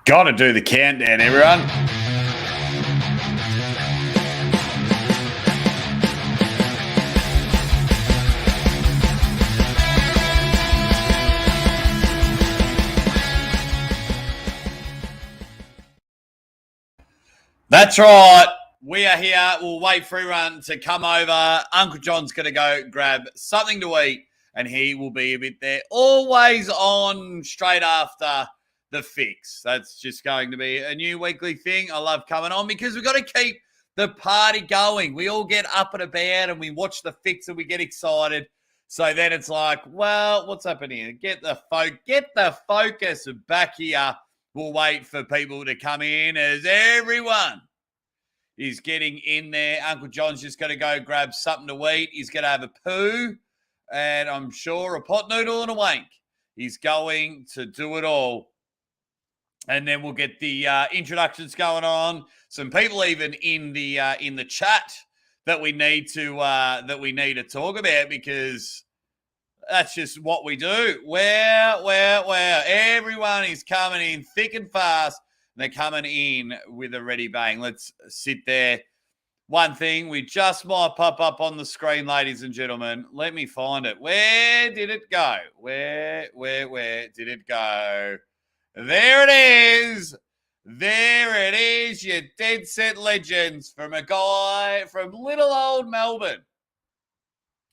Got to do the countdown, everyone. That's right. We are here. We'll wait for everyone to come over. Uncle John's going to go grab something to eat, and he will be a bit there. Always on straight after the fix. That's just going to be a new weekly thing. I love coming on because we've got to keep the party going. We all get up and about and we watch the fix and we get excited. So then it's like, well, what's happening? Get the focus back here. We'll wait for people to come in as everyone is getting in there. Uncle John's just going to go grab something to eat. He's going to have a poo and I'm sure a pot noodle and a wank. He's going to do it all. And then we'll get the introductions going on. Some people even in the chat that we need to talk about because that's just what we do. Wow. Everyone is coming in thick and fast. And they're coming in with a ready bang. Let's sit there. One thing, we just might pop up on the screen, ladies and gentlemen. Let me find it. Where did it go? Where did it go? There it is. There it is, you dead set legends from a guy from little old Melbourne.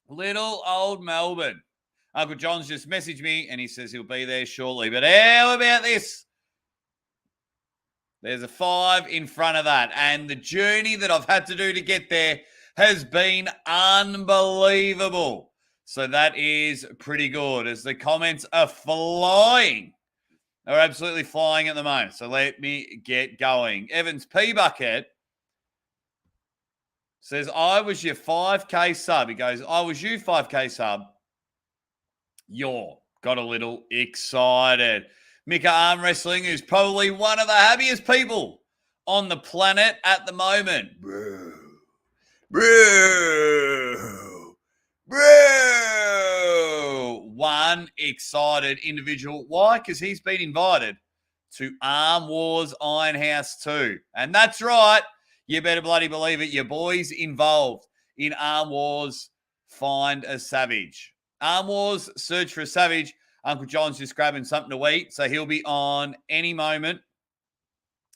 Little old Melbourne. Uncle John's just messaged me and he says he'll be there shortly. But how about this? There's a 5 in front of that. And the journey that I've had to do to get there has been unbelievable. So that is pretty good as the comments are flying. They're absolutely flying at the moment. So let me get going. Evans P. Bucket says, I was your 5K sub. He goes, I was you 5K sub. You're got a little excited. Mika ArmWrestling, who's probably one of the happiest people on the planet at the moment. Bro. One excited individual. Why? Because he's been invited to Arm Wars Ironhouse 2. And that's right. You better bloody believe it. Your boy's involved in Arm Wars Find a Savage. Arm Wars Search for a Savage. Uncle John's just grabbing something to eat. So he'll be on any moment.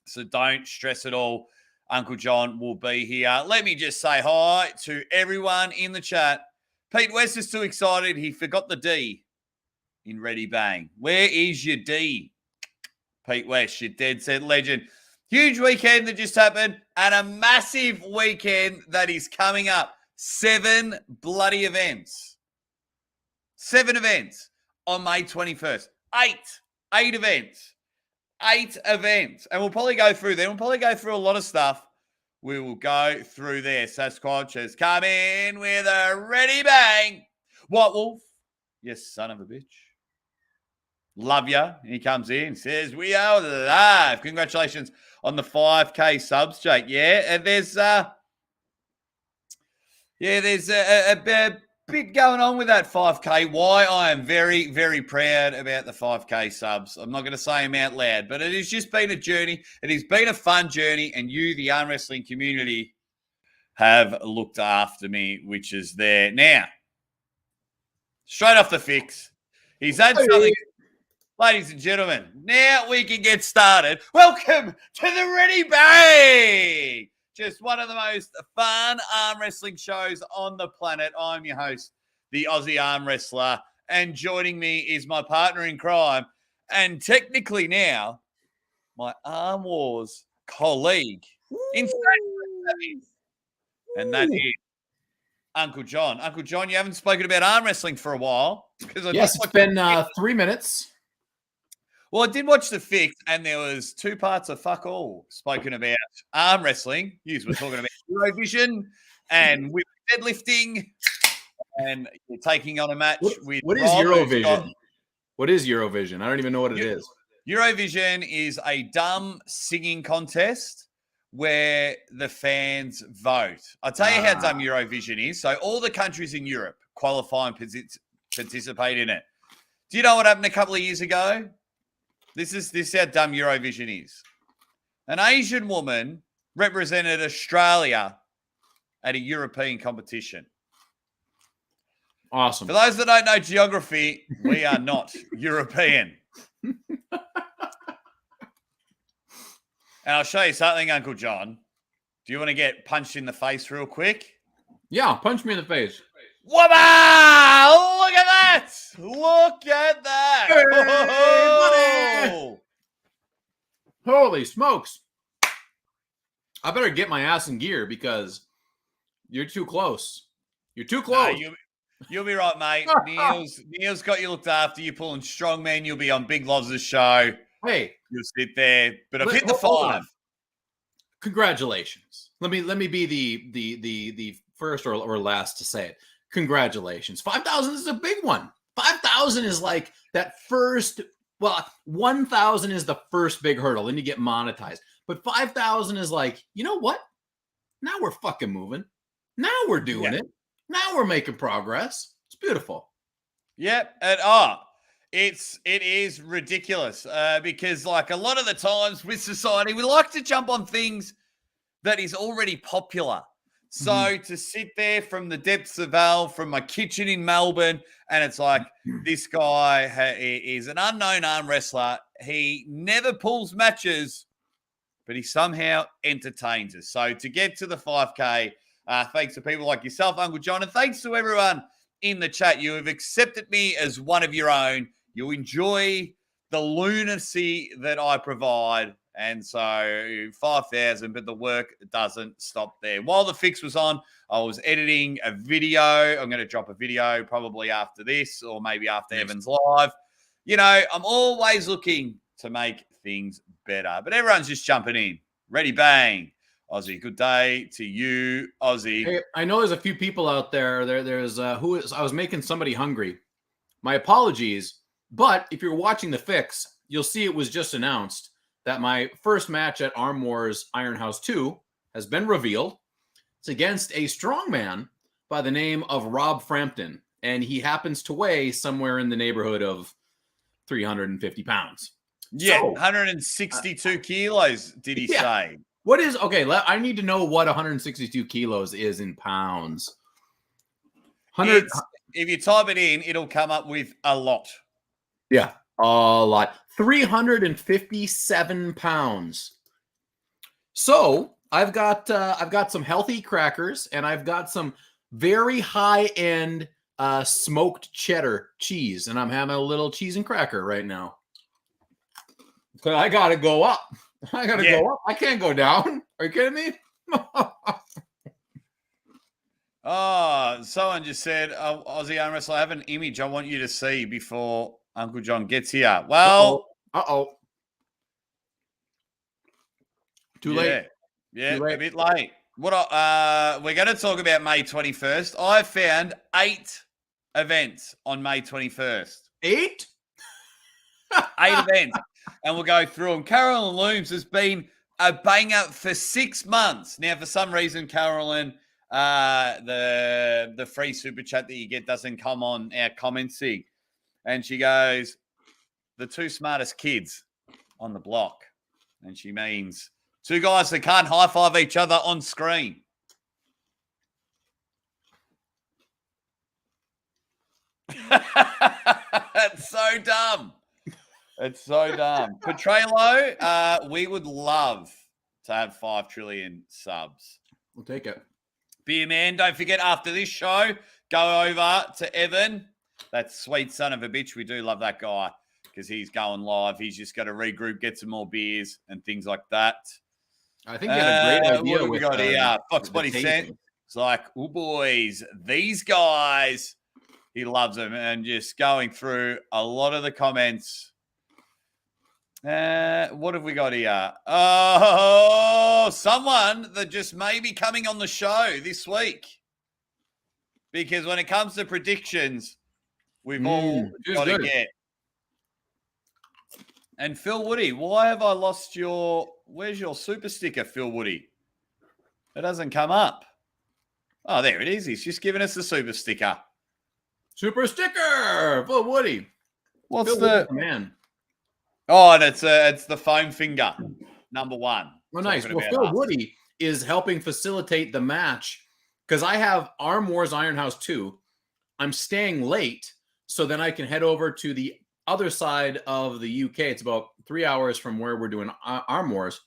So don't stress at all. Uncle John will be here. Let me just say hi to everyone in the chat. Pete West is too excited. He forgot the D in Ready Bang. Where is your D? Pete West, your dead set legend. Huge weekend that just happened and a massive weekend that is coming up. 7 bloody events. 7 events on May 21st. 8 events. 8 events. And we'll probably go through them. We'll probably go through a lot of stuff. We will go through there. Sasquatch has come in with a ready bang. White Wolf, yes, son of a bitch. Love ya. He comes in, says, we are live. Congratulations on the 5K subs, Jake. Yeah, and there's a bit going on with that 5K. Why I am very, very proud about the 5K subs. I'm not going to say them out loud, but it has just been a journey. It has been a fun journey, and you, the arm wrestling community, have looked after me, which is there. Now, straight off the fix, he's had something. Ladies and gentlemen, now we can get started. Welcome to the Ready Bang! Just one of the most fun arm wrestling shows on the planet. I'm your host, the Aussie Arm Wrestler, and joining me is my partner in crime, and technically now, my Arm Wars colleague, and that is Uncle John. Uncle John, you haven't spoken about arm wrestling for a while. Yes, it's been 3 minutes. Well, I did watch the fix, and there was 2 parts of fuck all spoken about arm wrestling. You were talking about Eurovision and with deadlifting, and you're taking on a match with. What is Eurovision? What is Eurovision? I don't even know what it is. Eurovision is a dumb singing contest where the fans vote. I'll tell you how dumb Eurovision is. So all the countries in Europe qualify and participate in it. Do you know what happened a couple of years ago? This is how dumb Eurovision is. An Asian woman represented Australia at a European competition. Awesome. For those that don't know geography, we are not European. And I'll show you something, Uncle John. Do you want to get punched in the face real quick? Yeah, punch me in the face. Wabba! Look at that! Look at that! Hey, buddy! Holy smokes. I better get my ass in gear because you're too close. You're too close. Nah, you'll be right, mate. Neil's got you looked after. You're pulling strongman. You'll be on Big Loz's show. Hey. You'll sit there. But I've hit the 5. Congratulations. Let me be the first or last to say it. Congratulations. 5,000 is a big one. 5,000 is like that first, 1,000 is the first big hurdle. Then you get monetized. But 5,000 is like, you know what? Now we're fucking moving. Now we're doing it. Now we're making progress. It's beautiful. Yep. It is ridiculous because like a lot of the times with society, we like to jump on things that is already popular. So to sit there from the depths of hell, from my kitchen in Melbourne, and it's like this guy is an unknown arm wrestler. He never pulls matches, but he somehow entertains us. So to get to the 5K, thanks to people like yourself, Uncle John, and thanks to everyone in the chat. You have accepted me as one of your own. You enjoy the lunacy that I provide. And so 5,000, but the work doesn't stop there. While the fix was on, I was editing a video. I'm going to drop a video probably after this or maybe after Evan's live. You know, I'm always looking to make things better. But everyone's just jumping in. Ready, bang. Ozzy, good day to you, Ozzy. Hey, I know there's a few people out there. There's I was making somebody hungry. My apologies. But if you're watching the fix, you'll see it was just announced that my first match at Arm Wars Iron House 2 has been revealed. It's against a strongman by the name of Rob Frampton, and he happens to weigh somewhere in the neighborhood of 350 pounds. Yeah, so, 162 kilos, did he say? What is, okay, I need to know what 162 kilos is in pounds. If you type it in, it'll come up with a lot. Yeah, a lot. 357 pounds. So I've got some healthy crackers and I've got some very high-end smoked cheddar cheese, and I'm having a little cheese and cracker right now. But I gotta go up. I gotta go up. I can't go down. Are you kidding me? Oh, someone just said, Aussie Arm Wrestler, I have an image I want you to see before Uncle John gets here. Well, Too late. Yeah, a bit late. We're going to talk about May 21st. I found 8 events on May 21st. 8? 8 events. And we'll go through them. Carolyn Looms has been a banger for 6 months. Now, for some reason, Carolyn, the free super chat that you get doesn't come on our commenting. And she goes, the 2 smartest kids on the block. And she means 2 guys that can't high-five each other on screen. It's so dumb. It's so dumb. Petrelo, we would love to have 5 trillion subs. We'll take it. Beer Man, don't forget after this show, go over to Evan. That sweet son of a bitch. We do love that guy because he's going live. He's just got to regroup, get some more beers and things like that. I think he had a great idea. What have we got here? Fox Body Sent. It's like, oh, boys, these guys. He loves them. And just going through a lot of the comments. What have we got here? Oh, someone that just may be coming on the show this week. Because when it comes to predictions, we've all got to get. And Phil Woody, why have I lost where's your super sticker, Phil Woody? It doesn't come up. Oh, there it is. He's just giving us the super sticker. Super sticker, Phil Woody. What's Phil Woody, man? Oh, and it's the foam finger, number one. Oh, nice. Talking Well, about Phil us. Woody is helping facilitate the match because I have Arm Wars Iron House 2. I'm staying late so then I can head over to the other side of the UK. It's about 3 hours from where we're doing Arm Wars.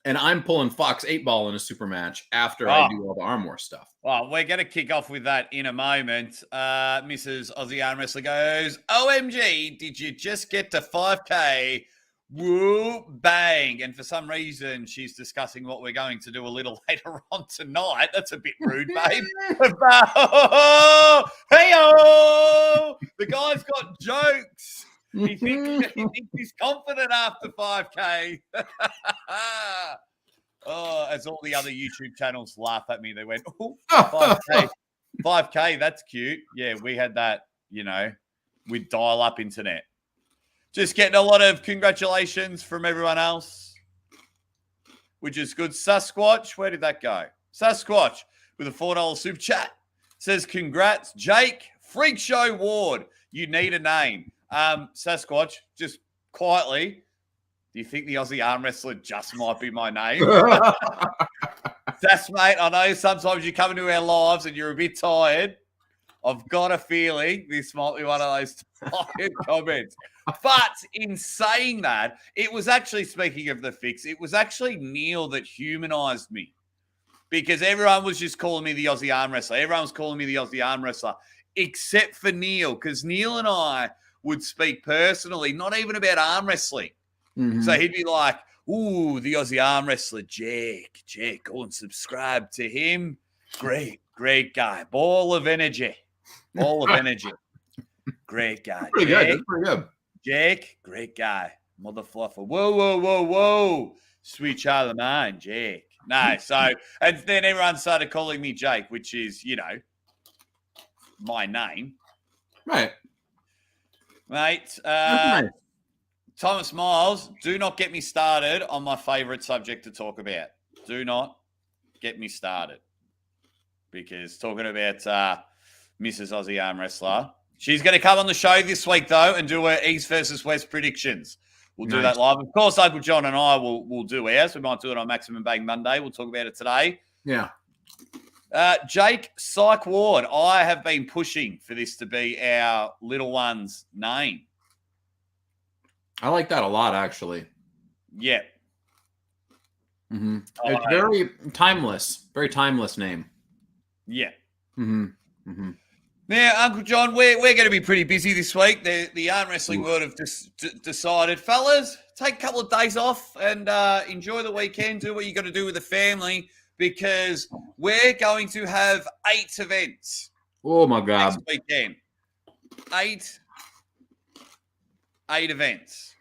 And I'm pulling Fox 8 Ball in a super match after I do all the Arm Wars stuff. Well, we're going to kick off with that in a moment. Mrs. Aussie Arm Wrestler goes, OMG, did you just get to 5K? Woo, bang. And for some reason, she's discussing what we're going to do a little later on tonight. That's a bit rude, babe. Hey-oh! The guy's got jokes. He thinks he's confident after 5K. Oh, as all the other YouTube channels laugh at me, they went, oh, 5K. 5K, that's cute. Yeah, we had that, with dial-up internet. Just getting a lot of congratulations from everyone else, which is good. Sasquatch, where did that go? Sasquatch with a $4 super chat says, congrats, Jake Freak Show Ward. You need a name. Sasquatch, just quietly, do you think the Aussie Arm Wrestler just might be my name? Sass, mate, I know sometimes you come into our lives and you're a bit tired. I've got a feeling this might be one of those tired comments. But in saying that, it was actually, speaking of the fix, it was actually Neil that humanized me. Because everyone was just calling me the Aussie Arm Wrestler. Everyone was calling me the Aussie Arm Wrestler, except for Neil. Because Neil and I would speak personally, not even about arm wrestling. Mm-hmm. So he'd be like, ooh, the Aussie Arm Wrestler, Jake, go and subscribe to him. Great guy. Ball of energy. Great guy. Pretty good. That's pretty good. Jake, great guy. Mother fluffer. Whoa. Sweet child of mine, Jake. No, so, and then everyone started calling me Jake, which is, my name. Right. Mate, nice. Thomas Miles, do not get me started on my favorite subject to talk about. Do not get me started. Because talking about Mrs. Aussie Arm Wrestler, she's going to come on the show this week, though, and do her East versus West predictions. We'll do that live. Of course, Uncle John and I will do ours. We might do it on Maximum Bang Monday. We'll talk about it today. Yeah. Jake Psych Ward, I have been pushing for this to be our little one's name. I like that a lot, actually. Yeah. Mm-hmm. It's very timeless name. Yeah. Mm-hmm. Mm-hmm. Now, Uncle John, we're going to be pretty busy this week. The arm wrestling world have decided, fellas, take a couple of days off and enjoy the weekend. Do what you got to do with the family because we're going to have 8 events. Oh my God! Next weekend, 8 events.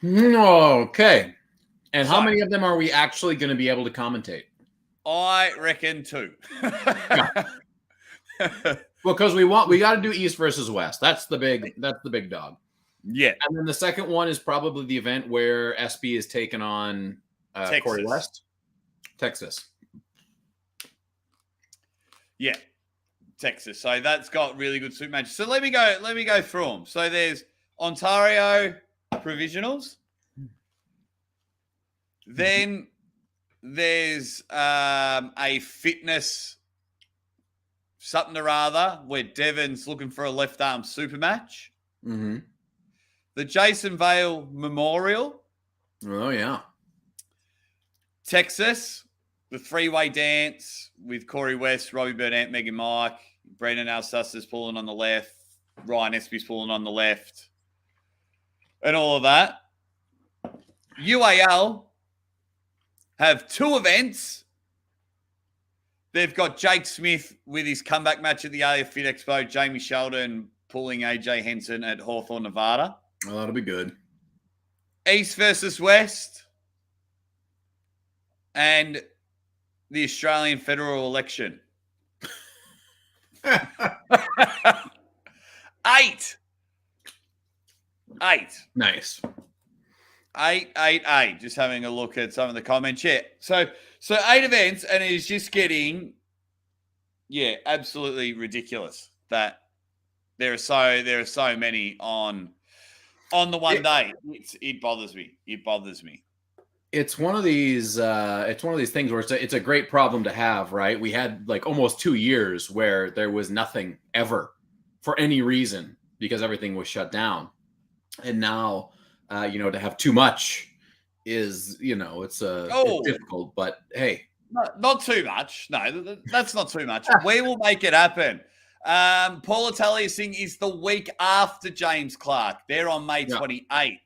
Okay. And how many of them are we actually going to be able to commentate? I reckon 2. Well, because we got to do East versus West. That's the big dog. Yeah. And then the second one is probably the event where SB is taking on Corey West, Texas. Yeah, Texas. So that's got really good suit matches. So let me go through them. So there's Ontario provisionals. Then there's a fitness something or other where Devon's looking for a left arm super match. Mm-hmm. The Jason Vale Memorial. Oh, yeah. Texas, the 3-way dance with Corey West, Robbie Burnett, Megan Mike, Brendan Alsacer's pulling on the left, Ryan Espy's pulling on the left, and all of that. UAL have 2 events. They've got Jake Smith with his comeback match at the AF Fit Expo, Jamie Sheldon pulling AJ Henson at Hawthorne, Nevada. Well, that'll be good. East versus West and the Australian federal election. 8. Nice. 8. Just having a look at some of the comments. Yeah. So 8 events, and it's just getting, absolutely ridiculous that there are so many on on the one day. It bothers me. It bothers me. It's one of these things where it's a great problem to have, right? We had like almost 2 years where there was nothing ever for any reason because everything was shut down. And now, to have too much is, it's difficult, but hey. Not too much. No, that's not too much. We will make it happen. Paul Italia's thing is the week after James Clark. They're on May 28th.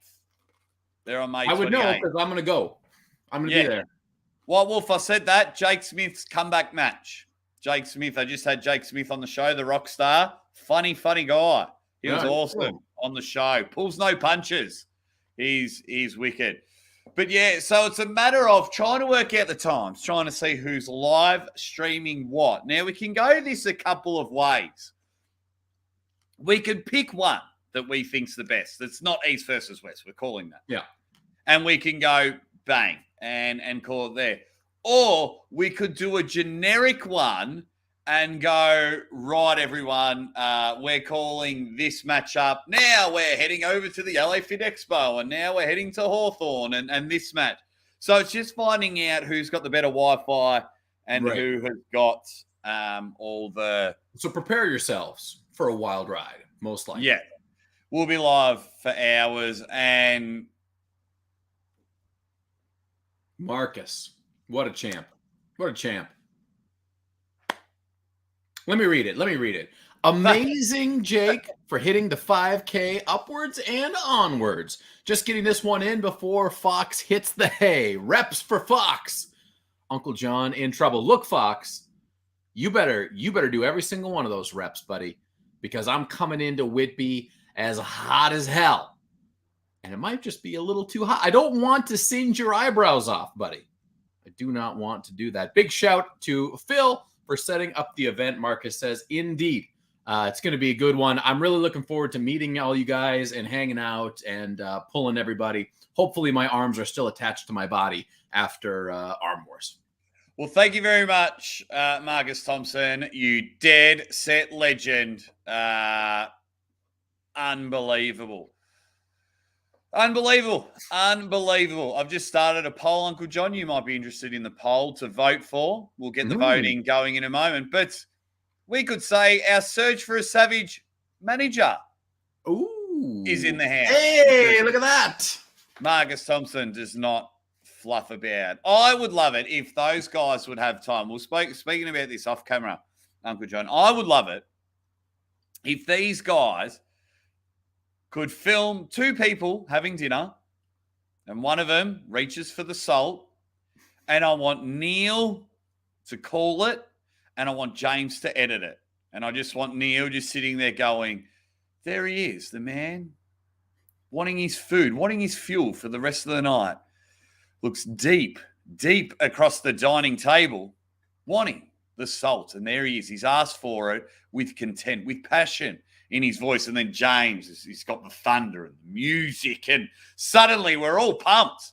They're on May 28th. I would know because I'm going to go. I'm going to be there. Well, Wolf, I said that. Jake Smith's comeback match. Jake Smith, I just had Jake Smith on the show, the rock star. Funny guy. He was awesome on the show. Pulls no punches. He's wicked. But yeah, so it's a matter of trying to work out the times, trying to see who's live streaming what. Now, we can go this a couple of ways. We could pick one that we think's the best. It's not East versus West. We're calling that. Yeah. And we can go bang and call it there. Or we could do a generic one and go, right, everyone, we're calling this matchup. Now we're heading over to the LA Fit Expo, and now we're heading to Hawthorne and this match. So it's just finding out who's got the better Wi-Fi and who has got all the... So prepare yourselves for a wild ride, most likely. Yeah. We'll be live for hours. And Marcus, what a champ. What a champ. Let me read it. Amazing, Jake, for hitting the 5K upwards and onwards. Just getting this one in before Fox hits the hay. Reps for Fox. Uncle John in trouble. Look, Fox, you better do every single one of those reps, buddy, because I'm coming into Whitby as hot as hell. And it might just be a little too hot. I don't want to singe your eyebrows off, buddy. I do not want to do that. Big shout to Phil for setting up the event. Marcus says, indeed, it's going to be a good one. I'm really looking forward to meeting all you guys and hanging out and pulling everybody. Hopefully my arms are still attached to my body after Arm Wars. Well, thank you very much, Marcus Thompson. You dead set legend. Unbelievable. Unbelievable. I've just started a poll, Uncle John. You might be interested in the poll to vote for. We'll get the voting going in a moment. But we could say our search for a Savage manager is in the house. Hey, look at that. Marcus Thompson does not fluff about. I would love it if those guys would have time. We'll speaking about this off camera, Uncle John. I would love it if these guys could film two people having dinner and one of them reaches for the salt, and I want Neil to call it and I want James to edit it. And I just want Neil just sitting there going, there he is, the man, wanting his food, wanting his fuel for the rest of the night. Looks deep across the dining table, wanting the salt. And there he is. He's asked for it with content, with passion in his voice. And then James, he's got the thunder and the music. And suddenly we're all pumped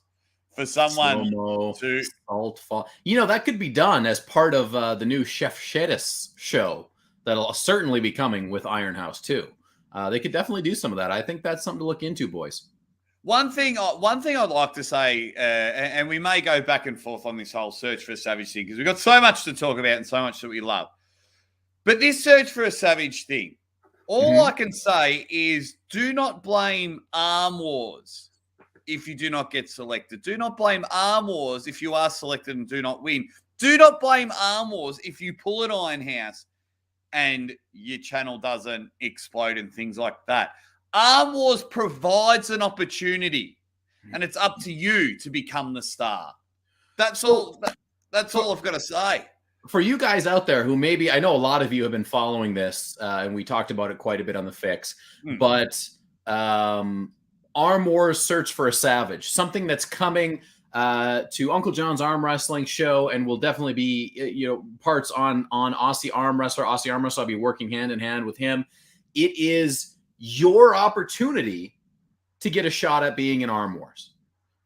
for someone to salt fall. That could be done as part of the new Chef Shedis show that'll certainly be coming with Iron House too. They could definitely do some of that. I think that's something to look into, boys. One thing I'd like to say, and we may go back and forth on this whole search for a Savage thing because we've got so much to talk about and so much that we love. But this search for a Savage thing, all I can say is do not blame Arm Wars if you do not get selected. Do not blame Arm Wars if you are selected and do not win. Do not blame Arm Wars if you pull an Iron House and your channel doesn't explode and things like that. Arm Wars provides an opportunity, and it's up to you to become the star. That's all. That's all I've got to say. For you guys out there who maybe, I know a lot of you have been following this, and we talked about it quite a bit on the Fix, but Arm Wars Search for a Savage, something that's coming to Uncle John's Arm Wrestling show, and will definitely be parts on Aussie Arm Wrestler. Aussie Arm Wrestler, I'll be working hand in hand with him. It is your opportunity to get a shot at being in Arm Wars.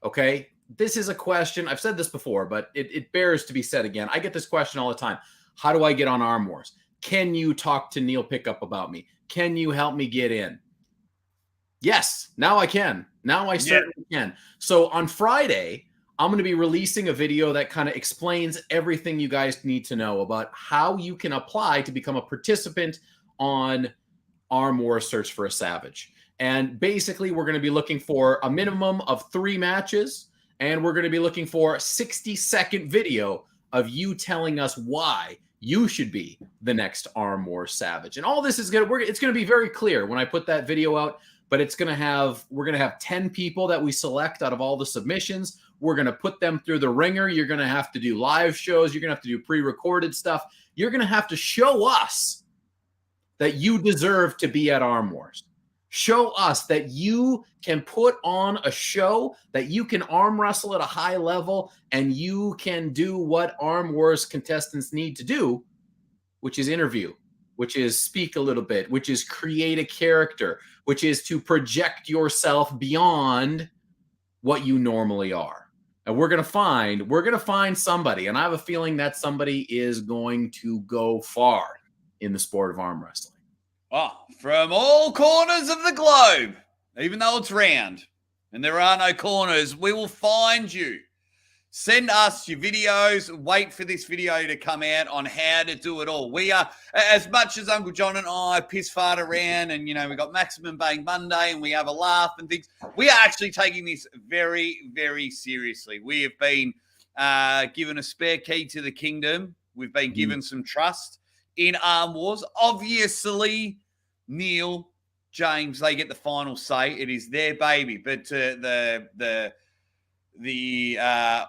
Okay? This is a question. I've said this before, but it bears to be said again. I get this question all the time. How do I get on Arm Wars? Can you talk to Neil Pickup about me? Can you help me get in? Yes, now I can. Now I certainly can. So on Friday, I'm going to be releasing a video that kind of explains everything you guys need to know about how you can apply to become a participant on Arm Wars Search for a Savage. And basically, we're going to be looking for a minimum of 3 matches, and we're going to be looking for a 60-second video of you telling us why you should be the next Arm Wars Savage. And all this is it's going to be very clear when I put that video out, but we're going to have 10 people that we select out of all the submissions. We're going to put them through the ringer. You're going to have to do live shows. You're going to have to do pre-recorded stuff. You're going to have to show us that you deserve to be at Arm Wars. Show us that you can put on a show, that you can arm wrestle at a high level, and you can do what Arm Wars contestants need to do, which is interview, which is speak a little bit, which is create a character, which is to project yourself beyond what you normally are. And we're going to find somebody, and I have a feeling that somebody is going to go far in the sport of arm wrestling. Oh, from all corners of the globe, even though it's round and there are no corners, we will find you. Send us your videos. Wait for this video to come out on how to do it all. We are, as much as Uncle John and I piss fart around and, we got Maximum Bang Monday and we have a laugh and things, we are actually taking this very, very seriously. We have been given a spare key to the kingdom. We've been given some trust in Arm Wars. Obviously, Neil, James, they get the final say. It is their baby. But the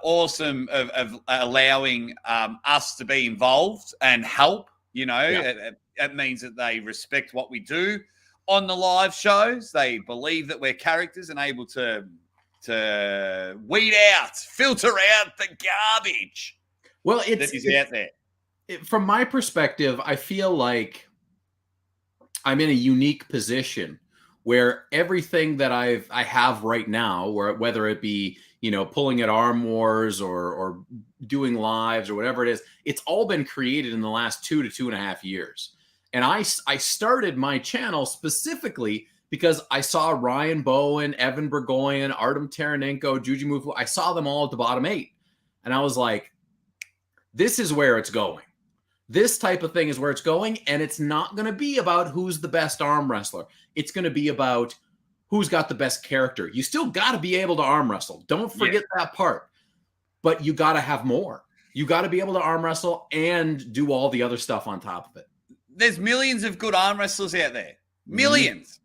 awesome of allowing us to be involved and help, it means that they respect what we do on the live shows. They believe that we're characters and able to weed out, filter out the garbage that is out there. From my perspective, I feel like I'm in a unique position where everything that I have right now, whether it be, pulling at Arm Wars or doing lives or whatever it is, it's all been created in the last 2 to 2.5 years. And I started my channel specifically because I saw Ryan Bowen, Evan Burgoyne, Artem Taranenko, Juji Mufu. I saw them all at the bottom 8. And I was like, this is where it's going. This type of thing is where it's going, and it's not going to be about who's the best arm wrestler. It's going to be about who's got the best character. You still got to be able to arm wrestle. Don't forget that part. But you got to have more. You got to be able to arm wrestle and do all the other stuff on top of it. There's millions of good arm wrestlers out there. Millions.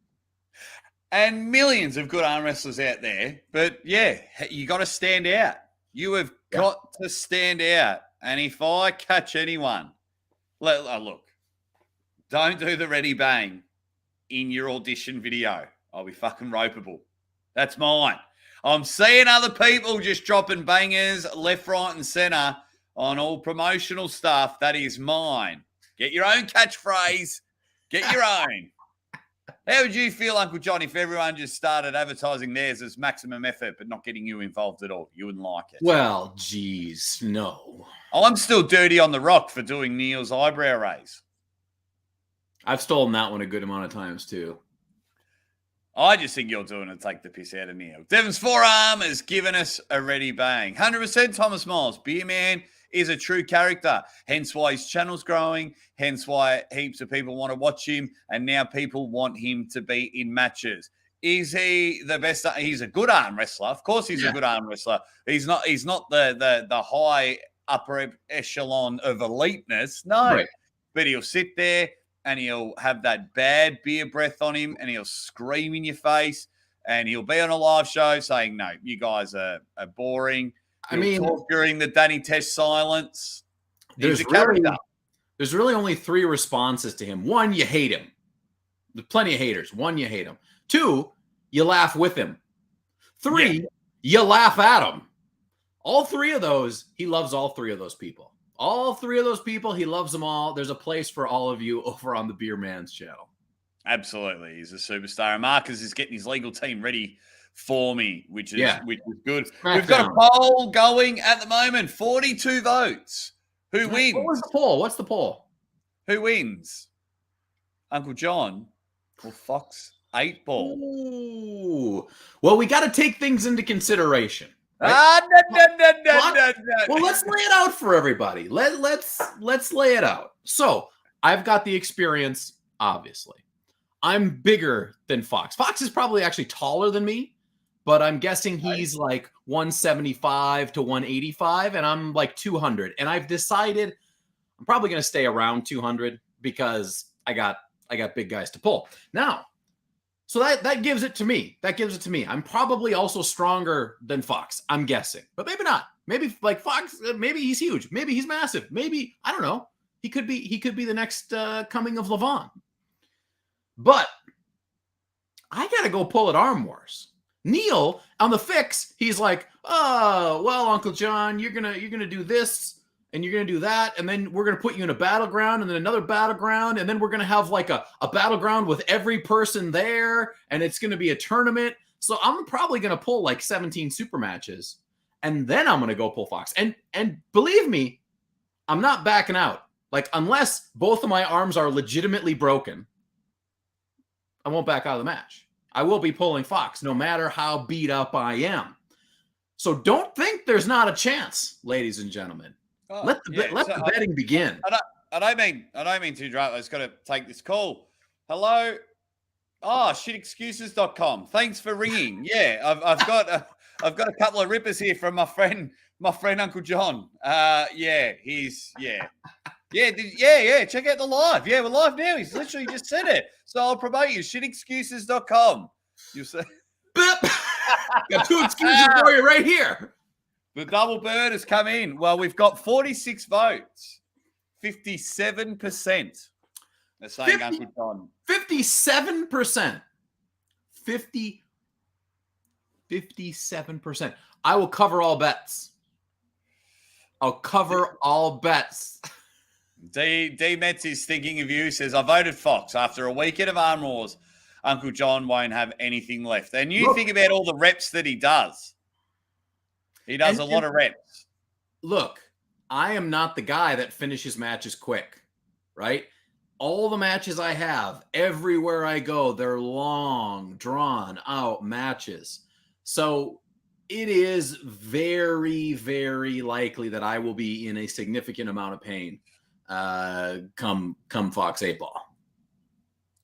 And millions of good arm wrestlers out there. But, you got to stand out. You have got to stand out. And if I catch anyone, look, don't do the ready bang in your audition video. I'll be fucking ropeable. That's mine. I'm seeing other people just dropping bangers left, right, and center on all promotional stuff. That is mine. Get your own catchphrase. Get your own. How would you feel, Uncle John, if everyone just started advertising theirs as maximum effort but not getting you involved at all? You wouldn't like it. Well, geez, no. I'm still dirty on the rock for doing Neil's eyebrow raise. I've stolen that one a good amount of times, too. I just think you're doing it to take the piss out of Neil. Devon's Forearm has given us a ready bang. 100% Thomas Miles. Beer Man is a true character. Hence why his channel's growing. Hence why heaps of people want to watch him. And now people want him to be in matches. Is he the best? He's a good arm wrestler. Of course he's a good arm wrestler. He's not the high upper echelon of eliteness. No. Right. But he'll sit there and he'll have that bad beer breath on him and he'll scream in your face and he'll be on a live show saying, no, you guys are boring. He'll talk during the Danny Tesh silence. He's a character. There's really only 3 responses to him. 1, you hate him. There's plenty of haters. 1, you hate him. 2, you laugh with him. 3, you laugh at him. All 3 of those, he loves all 3 of those people. All 3 of those people, he loves them all. There's a place for all of you over on the Beer Man's channel. Absolutely. He's a superstar. And Marcus is getting his legal team ready for me, which is good. We've got a poll going at the moment. 42 votes. Who wins? What was the poll? What's the poll? Who wins? Uncle John or Fox 8 Ball. Ooh. Well, we got to take things into consideration. Right? No. Well, let's lay it out for everybody. Let's lay it out. So I've got the experience, obviously. I'm bigger than Fox. Fox is probably actually taller than me, but I'm guessing he's like 175 to 185, and I'm like 200. And I've decided I'm probably going to stay around 200 because I got big guys to pull. Now, so that gives it to me. That gives it to me. I'm probably also stronger than Fox, I'm guessing. But maybe not. Maybe like Fox, maybe he's huge. Maybe he's massive. Maybe, I don't know. He could be the next coming of Levon. But I got to go pull at Arm Wars. Neil on the fix, he's like, "Oh, well, Uncle John, you're going to do this and you're going to do that, and then we're going to put you in a battleground and then another battleground, and then we're going to have like a battleground with every person there, and it's going to be a tournament." So I'm probably going to pull like 17 super matches, and then I'm going to go pull Fox. And believe me, I'm not backing out. Like, unless both of my arms are legitimately broken, I won't back out of the match. I will be pulling Fox no matter how beat up I am. So don't think there's not a chance, ladies and gentlemen. Let the betting begin. I don't mean to interrupt. I just got to take this call. Hello. Oh, shitexcuses.com. Thanks for ringing. Yeah, I've got a couple of rippers here from my friend Uncle John. Yeah. Check out the live. Yeah, we're live now. He's literally just said it. So I'll promote you. Shitexcuses.com. You say got 2 excuses for you right here. The double bird has come in. Well, we've got 46 votes. 57%. They're saying Uncle John. 57%. 57%. I will cover all bets. I'll cover all bets. D Metz is thinking of you, says, I voted Fox. After a weekend of Arm Wars, Uncle John won't have anything left. And you think about all the reps that he does. He does a lot of reps. Look, I am not the guy that finishes matches quick, right? All the matches I have, everywhere I go, they're long, drawn out matches. So it is very, very likely that I will be in a significant amount of pain come Fox 8 Ball.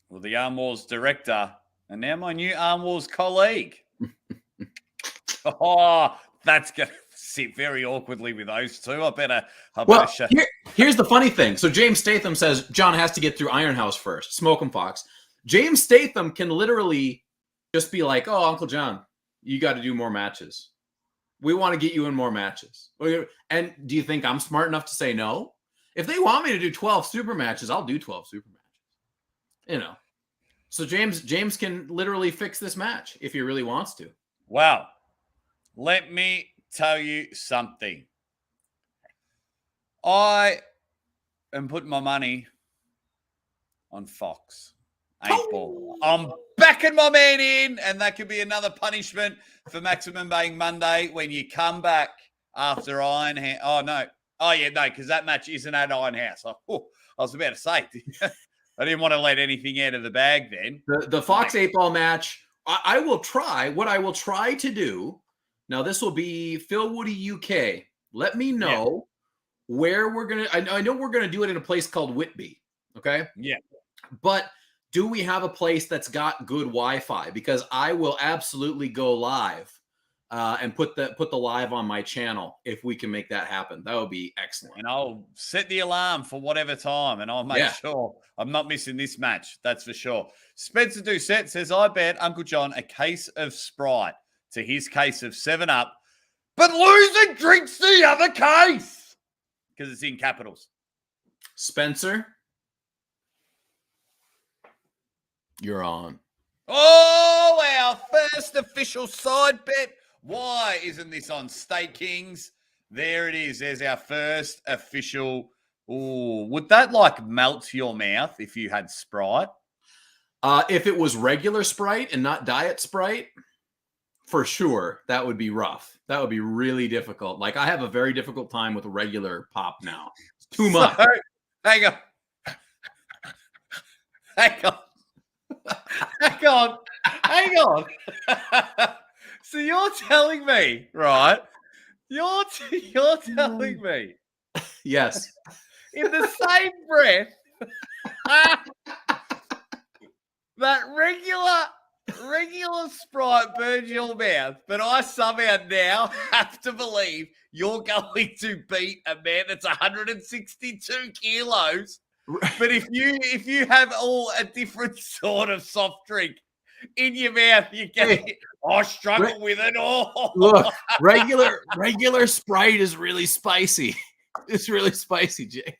Well, the Arm Wars director, and now my new Arm Wars colleague. Oh, that's going to sit very awkwardly with those two. I better shut. Here's the funny thing. So James Statham says John has to get through Iron House first. Smoke 'em, Fox. James Statham can literally just be like, "Oh, Uncle John, you got to do more matches. We want to get you in more matches." And do you think I'm smart enough to say no? If they want me to do 12 super matches, I'll do 12 super matches. You know. So James can literally fix this match if he really wants to. Wow. Let me tell you something. I am putting my money on Fox 8 Ball. I'm backing my man in, and that could be another punishment for Maximum Bang Monday when you come back after Iron House. Oh, no. Oh, yeah, no, because that match isn't at Iron House. I was about to say, I didn't want to let anything out of the bag then. The Fox 8 Ball match, I will try. What I will try to do, now this will be Phil Woody UK. Let me know where we're going to, I know we're going to do it in a place called Whitby. Okay. Yeah. But do we have a place that's got good Wi-Fi? Because I will absolutely go live and put the live on my channel if we can make that happen. That would be excellent. And I'll set the alarm for whatever time, and I'll make sure I'm not missing this match. That's for sure. Spencer Doucette says, I bet Uncle John a case of Sprite to his case of 7-Up, but loser drinks the other case because it's in capitals. Spencer, you're on. Oh, our first official side bet. Why isn't this on State Kings? There it is. There's our first official. Ooh, would that like melt your mouth if you had Sprite? If it was regular Sprite and not diet Sprite, for sure, that would be rough. That would be really difficult. Like, I have a very difficult time with regular pop now. It's too much. Hang on. Hang on. Hang on. So you're telling me, right? You're telling me Yes. in the same breath that regular Sprite burns your mouth, but I somehow now have to believe you're going to beat a man that's 162 kilos. But if you have all a different sort of soft drink in your mouth, you get I struggle with it all. Look, regular Sprite is really spicy. It's really spicy, Jake.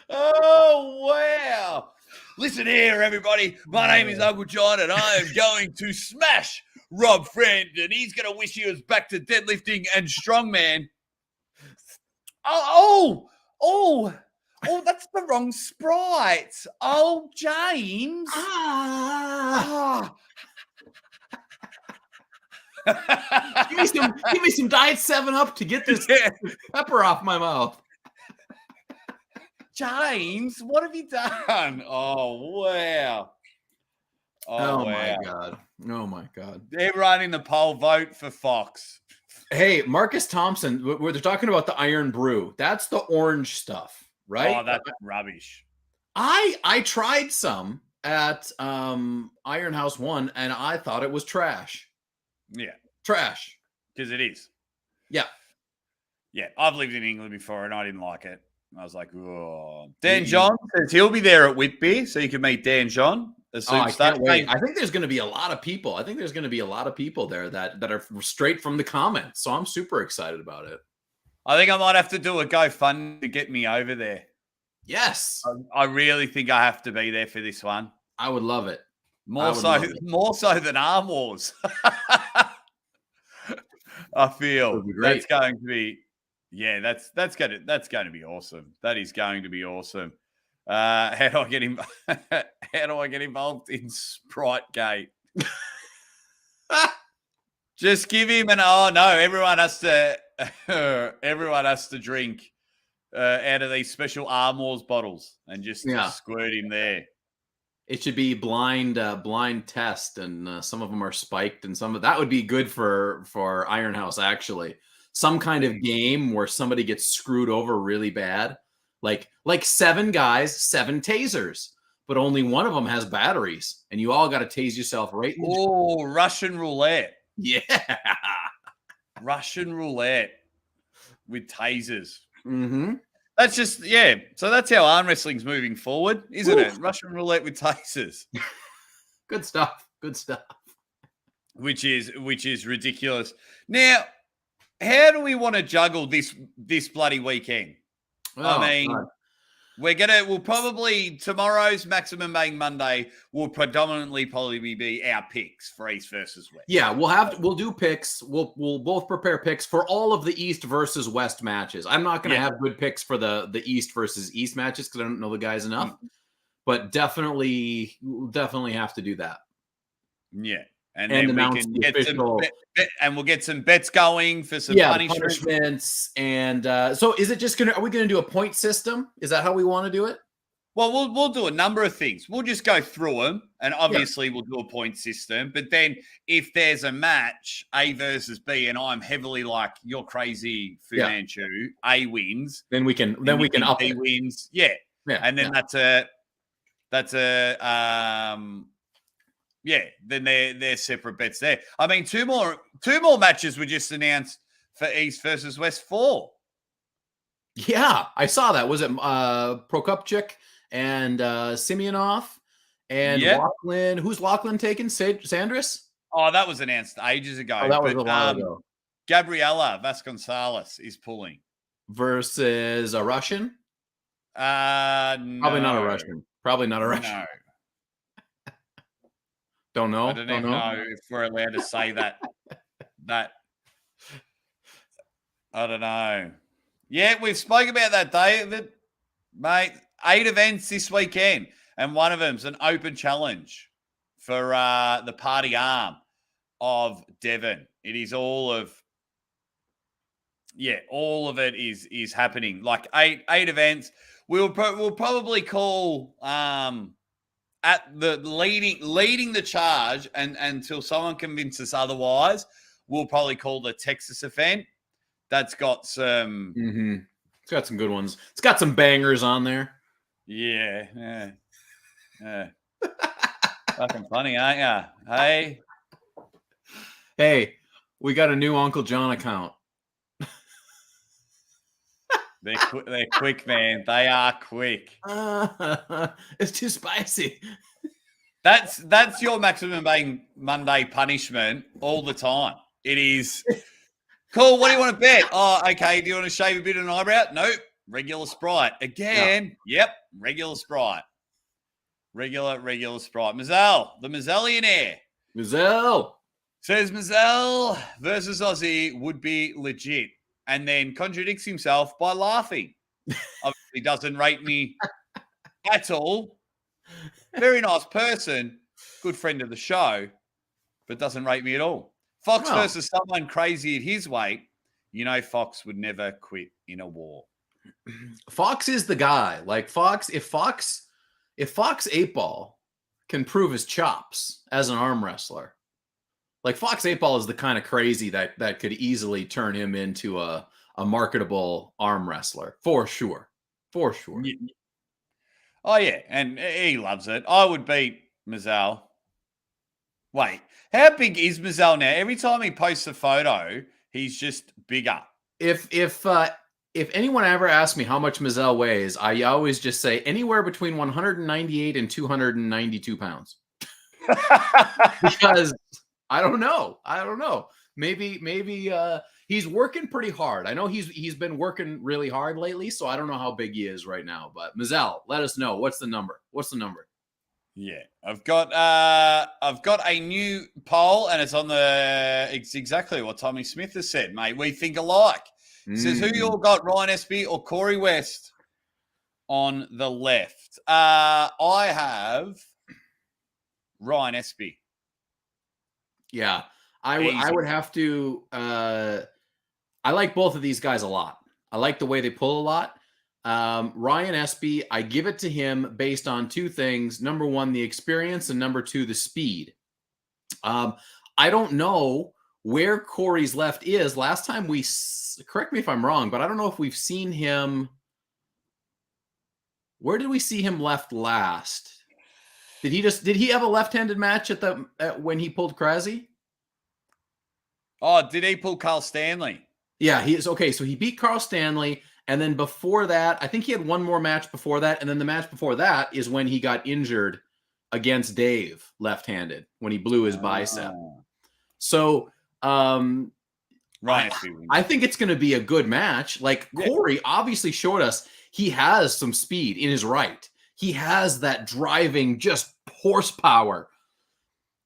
Oh, wow. Listen here, everybody. My name is Uncle John, and I am going to smash Rob Friend, and he's going to wish he was back to deadlifting and strongman. Oh, that's the wrong Sprite. Oh, James. Give me some Diet 7-Up to get this pepper off my mouth. James, what have you done? Oh, wow. Oh my God. Oh, my God. Everyone in the poll, vote for Fox. Hey, Marcus Thompson, they're talking about the Iron Brew. That's the orange stuff, right? Oh, that's rubbish. I tried some at Iron House 1, and I thought it was trash. Yeah. Trash. Because it is. Yeah. Yeah, I've lived in England before, and I didn't like it. I was like, oh. Dan John says he'll be there at Whitby, so you can meet Dan John. I can't wait. I think there's going to be a lot of people. I think there's going to be a lot of people there that are straight from the comments. So I'm super excited about it. I think I might have to do a GoFundMe to get me over there. Yes. I really think I have to be there for this one. I would love it. More so than Arm Wars. I feel that's going to be, that's going to be awesome. That is going to be awesome. How do I get involved in Sprite Gate? Just give him everyone has to drink out of these special Arm Wars bottles and just squirt him there. It should be blind test, and some of them are spiked, and some of that would be good for Iron House. Actually, some kind of game where somebody gets screwed over really bad, like 7 guys, 7 tasers, but only one of them has batteries, and you all got to tase yourself right. Oh, Russian roulette! Yeah, Russian roulette with tasers. Mm-hmm. That's just, so that's how arm wrestling's moving forward, isn't it? Russian roulette with tasers. Good stuff. Good stuff. Which is ridiculous. Now, how do we want to juggle this bloody weekend? We'll probably, tomorrow's Maximum Bang Monday will predominantly probably be our picks for East versus West. Yeah, we'll do picks. We'll both prepare picks for all of the East versus West matches. I'm not going to have good picks for the East versus East matches because I don't know the guys enough, but definitely have to do that. Yeah. And then we can get we'll get some bets going for some punishments. And so is it just are we going to do a point system? Is that how we want to do it? Well, we'll do a number of things. We'll just go through them, and obviously we'll do a point system. But then if there's a match, A versus B, and I'm heavily like, you're crazy, Fu Manchu, A wins. Then we can up B wins. Yeah. And then that's a then they're separate bets there. I mean, two more matches were just announced for East versus West 4. Yeah, I saw that. Was it Prokopchuk and Simeonov and Lachlan? Who's Lachlan taking? Sandris? Oh, that was announced ages ago. Oh, that was a while ago. Gabriela Vasconcelos is pulling. Versus a Russian? No. Probably not a Russian. No. Don't know. I don't even know if we're allowed to say that. I don't know. Yeah, we've spoken about that, David. Mate, 8 events this weekend, and one of them's an open challenge for the party arm of Devon. It is all of it is happening. Like 8 events. we'll probably call at the leading the charge, and until someone convinces otherwise, we'll probably call the Texas event. That's got some. Mm-hmm. It's got some good ones. It's got some bangers on there. Yeah. Fucking funny, aren't ya? Hey. Hey, we got a new Uncle John account. They're quick, man. They are quick. It's too spicy. That's your maximum Monday punishment all the time. It is cool. What do you want to bet? Oh, okay. Do you want to shave a bit of an eyebrow? Nope. Regular Sprite. Again. Yeah. Yep. Regular Sprite. Regular Sprite. Mazzell, the Mazzellionaire. Mazzell says Mazzell versus Aussie would be legit, and then contradicts himself by laughing. Obviously doesn't rate me at all. Very nice person, good friend of the show, but doesn't rate me at all. Fox versus someone crazy at his weight. You know, Fox would never quit in a war. Fox is the guy. Like Fox, if Fox 8-Ball can prove his chops as an arm wrestler, like Fox 8-Ball is the kind of crazy that could easily turn him into a marketable arm wrestler for sure. Yeah. Oh yeah, and he loves it. I would beat Mazzell. Wait, how big is Mazzell now? Every time he posts a photo, he's just bigger. If anyone ever asks me how much Mazzell weighs, I always just say anywhere between 198 and 292 pounds. Because I don't know. Maybe he's working pretty hard. I know he's been working really hard lately, so I don't know how big he is right now. But Mazzell, let us know. What's the number? Yeah, I've got a new poll, and it's exactly what Tommy Smith has said, mate. We think alike. Says, who you all got, Ryan Espy or Corey West on the left? I have Ryan Espy. Yeah, I would have to. I like both of these guys a lot. I like the way they pull a lot. Ryan Espy, I give it to him based on two things. Number one, the experience, and number two, the speed. I don't know where Corey's left is. Last time correct me if I'm wrong, but I don't know if we've seen him. Where did we see him left last? Did he have a left-handed match when he pulled Krasny? Oh, did he pull Carl Stanley? Yeah, he is. Okay, so he beat Carl Stanley, and then before that, I think he had one more match before that, and then the match before that is when he got injured against Dave left-handed when he blew his bicep. So right, I think it's going to be a good match. Like Corey obviously showed us he has some speed in his right. He has that driving just horsepower.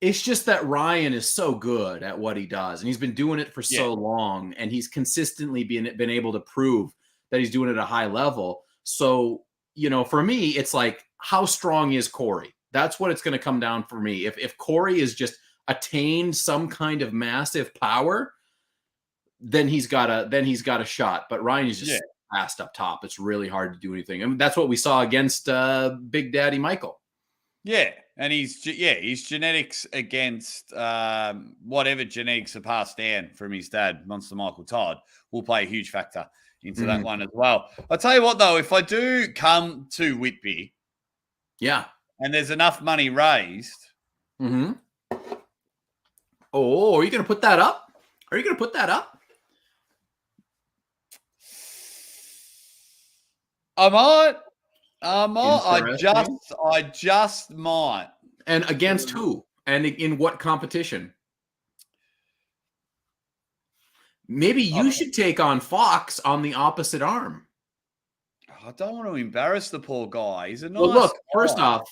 It's just that Ryan is so good at what he does, and he's been doing it for so long, and he's consistently been able to prove that he's doing it at a high level. So, for me, it's like, how strong is Corey? That's what it's going to come down for me. If Corey is just attained some kind of massive power, then he's got a shot. But Ryan is just fast up top. It's really hard to do anything. I mean, that's what we saw against Big Daddy Michael. Yeah, and his genetics against whatever genetics are passed down from his dad, Monster Michael Todd, will play a huge factor into that one as well. I'll tell you what, though, if I do come to Whitby, and there's enough money raised, oh, are you going to put that up? I might. I just might. And against who? And in what competition? Maybe you should take on Fox on the opposite arm. I don't want to embarrass the poor guy. He's a nice look, guy. First off,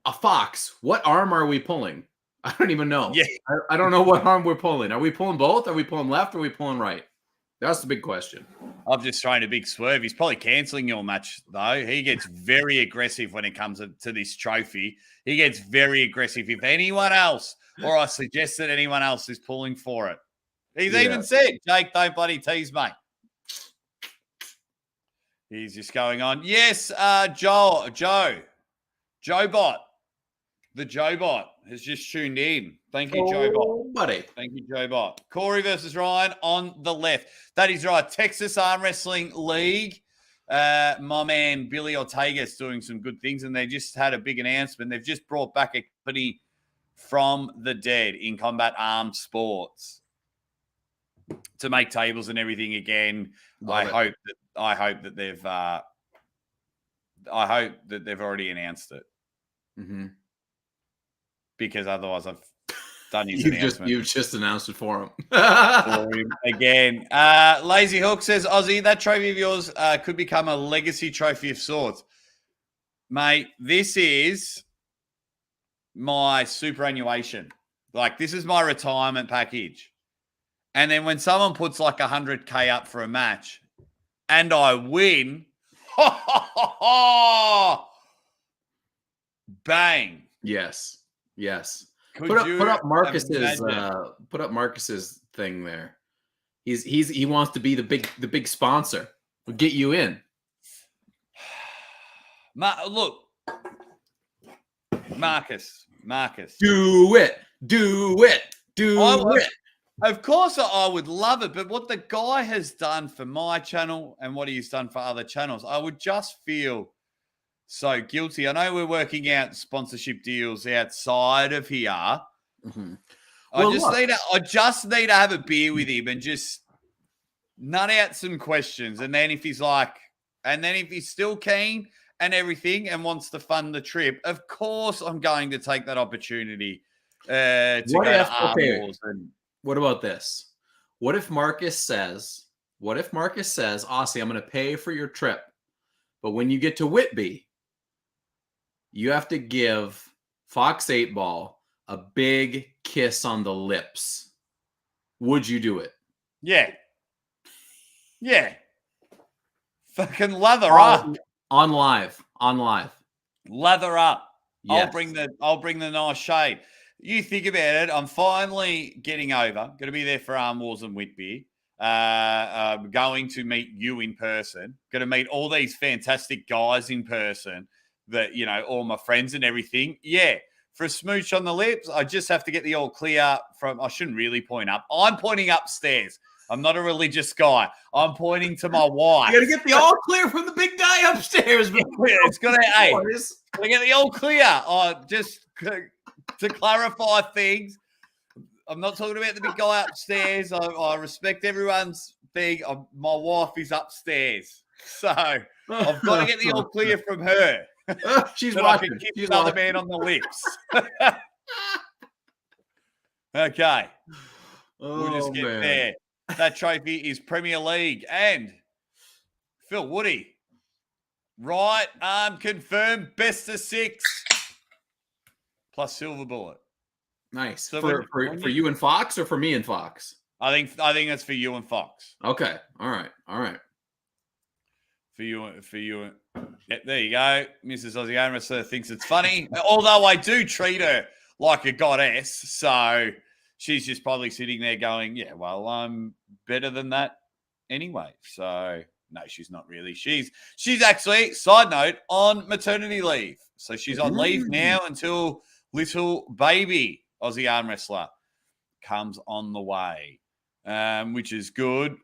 a Fox. What arm are we pulling? I don't even know. Yeah. I don't know what arm we're pulling. Are we pulling both? Are we pulling left? Or are we pulling right? That's the big question. I've just thrown a big swerve. He's probably cancelling your match, though. He gets very aggressive when it comes to this trophy. He gets very aggressive. If anyone else, or I suggest that anyone else is pulling for it. He's even said, Jake, don't bloody tease, mate. He's just going on. Yes, Joe Bot. The Joe Bot has just tuned in. Thank you, Joe Bot. Buddy. Thank you, Joe Bot. Corey versus Ryan on the left. That is right. Texas Arm Wrestling League. My man Billy Ortega's doing some good things, and they just had a big announcement. They've just brought back a company from the dead in combat arms sports to make tables and everything again. I hope that they've already announced it. Mm-hmm. Because otherwise I've done his announcement. You've just announced it for him. Again. Lazy Hook says, Ozzy, that trophy of yours could become a legacy trophy of sorts. Mate, this is my superannuation. Like, this is my retirement package. And then when someone puts like 100K up for a match and I win, bang. Yes. Put up Marcus's thing there. He wants to be the big sponsor. We'll get you in. Look, Marcus. Do it. Of course, I would love it, but what the guy has done for my channel and what he's done for other channels, I would just feel so guilty. I know we're working out sponsorship deals outside of here. Mm-hmm. I just need to have a beer with him and just nut out some questions. And then if he's still keen and everything and wants to fund the trip, of course I'm going to take that opportunity to go to Armors. What about this? What if Marcus says, Aussie, I'm going to pay for your trip, but when you get to Whitby, you have to give Fox 8 Ball a big kiss on the lips. Would you do it? Yeah. Fucking lather up. On live. Lather up. Yes. I'll bring the nice shade. You think about it. I'm finally getting over. Going to be there for Arm Wars and Whitby. I'm going to meet you in person. Going to meet all these fantastic guys in person. That, all my friends and everything. Yeah. For a smooch on the lips, I just have to get the all clear from. I shouldn't really point up. I'm pointing upstairs. I'm not a religious guy. I'm pointing to my wife. You got to get the all clear from the big guy upstairs. It's got to get the all clear. Just to clarify things, I'm not talking about the big guy upstairs. I respect everyone's thing. My wife is upstairs. So I've got to get the all clear from her. She's watching. watching. I can kiss She's another watching. man on the lips. Okay. We'll just get there. That trophy is Premier League. And Phil Woody. Right arm confirmed. Best of 6. Plus silver bullet. Nice. So for you and Fox or for me and Fox? I think that's for you and Fox. Okay. All right. For you. Yeah, there you go. Mrs. Aussie ArmWrestler thinks it's funny. Although I do treat her like a goddess. So she's just probably sitting there going, yeah, well, I'm better than that anyway. So no, she's not really. She's actually, side note, on maternity leave. So she's on leave now until little baby Aussie Arm Wrestler comes on the way, which is good.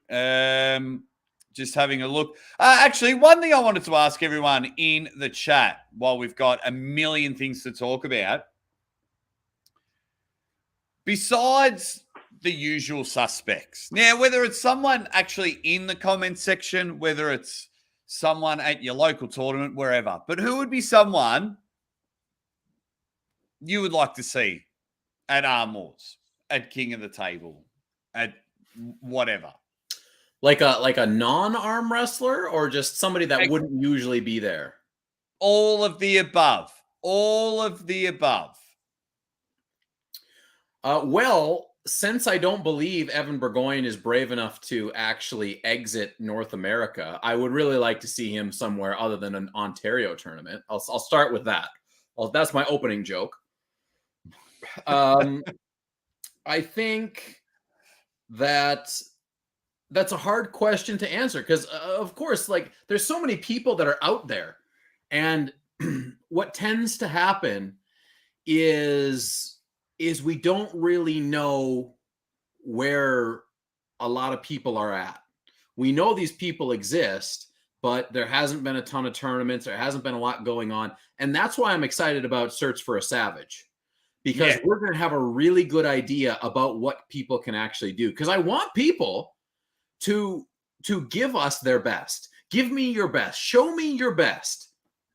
Just having a look. Actually, one thing I wanted to ask everyone in the chat while we've got a million things to talk about. Besides the usual suspects. Now, whether it's someone actually in the comments section, whether it's someone at your local tournament, wherever, but who would be someone you would like to see at Arm Wars, at King of the Table, at whatever? Like a non-arm wrestler or just somebody that wouldn't usually be there? All of the above. All of the above. Well, since I don't believe Evan Burgoyne is brave enough to actually exit North America, I would really like to see him somewhere other than an Ontario tournament. I'll start with that. That's my opening joke. I think that That's a hard question to answer because, of course, like there's so many people that are out there, and what tends to happen is we don't really know where a lot of people are at. We know these people exist, but there hasn't been a ton of tournaments. There hasn't been a lot going on, and that's why I'm excited about Search for a Savage, because Yeah. we're going to have a really good idea about what people can actually do. Because I want people to give us their best. Give me your best. Show me your best,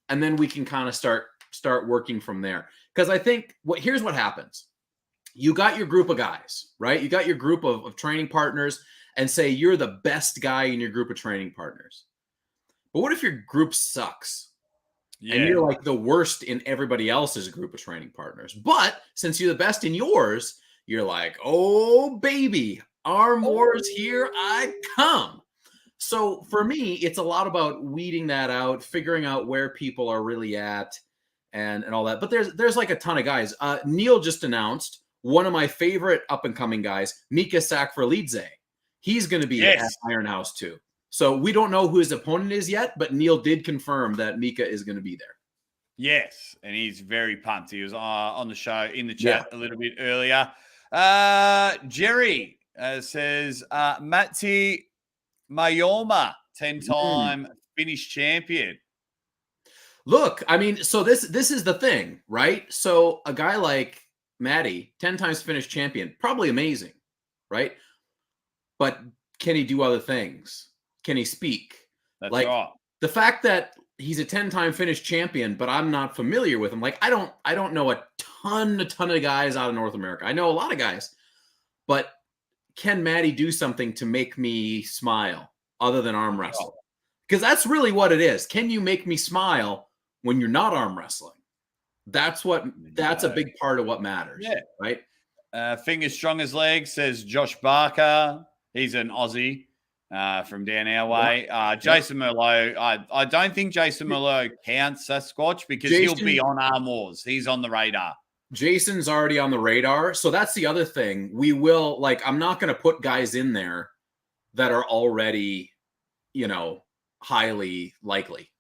and then we can kind of start working from there. Because I think here's what happens. You got your group of guys, right? You got your group of training partners, and say you're the best guy in your group of training partners. But what if your group sucks? Yeah. And you're like the worst in everybody else's group of training partners. But since you're the best in yours, you're like, oh, baby, Arm Wars, here I come. So for me, it's a lot about weeding that out, figuring out where people are really at and all that. But there's like a ton of guys. Neil just announced one of my favorite up-and-coming guys, Mika Sakfarlidze. He's going to be at Iron House too. So we don't know who his opponent is yet, but Neil did confirm that Mika is going to be there. Yes, and he's very pumped. He was on the show in the chat a little bit earlier. Jerry says Matti Mayoma, 10-time Finnish champion. Look, I mean, so this is the thing, right? So a guy like Matty, 10 times Finnish champion, probably amazing, right? But can he do other things? Can he speak? That's like right. The fact that he's a 10-time Finnish champion, but I'm not familiar with him. Like I don't know a ton of guys out of North America. I know a lot of guys, but can Matty do something to make me smile other than arm wrestling? Because that's really what it is. Can you make me smile when you're not arm wrestling? That's a big part of what matters. Yeah. Right. Fingers strong as legs, says Josh Barker. He's an Aussie from down our way. Jason Merlot. I don't think Jason Merlot counts Sasquatch because he'll be on Arm Wars. He's on the radar. Jason's already on the radar. So that's the other thing. We will, like, I'm not going to put guys in there that are already, highly likely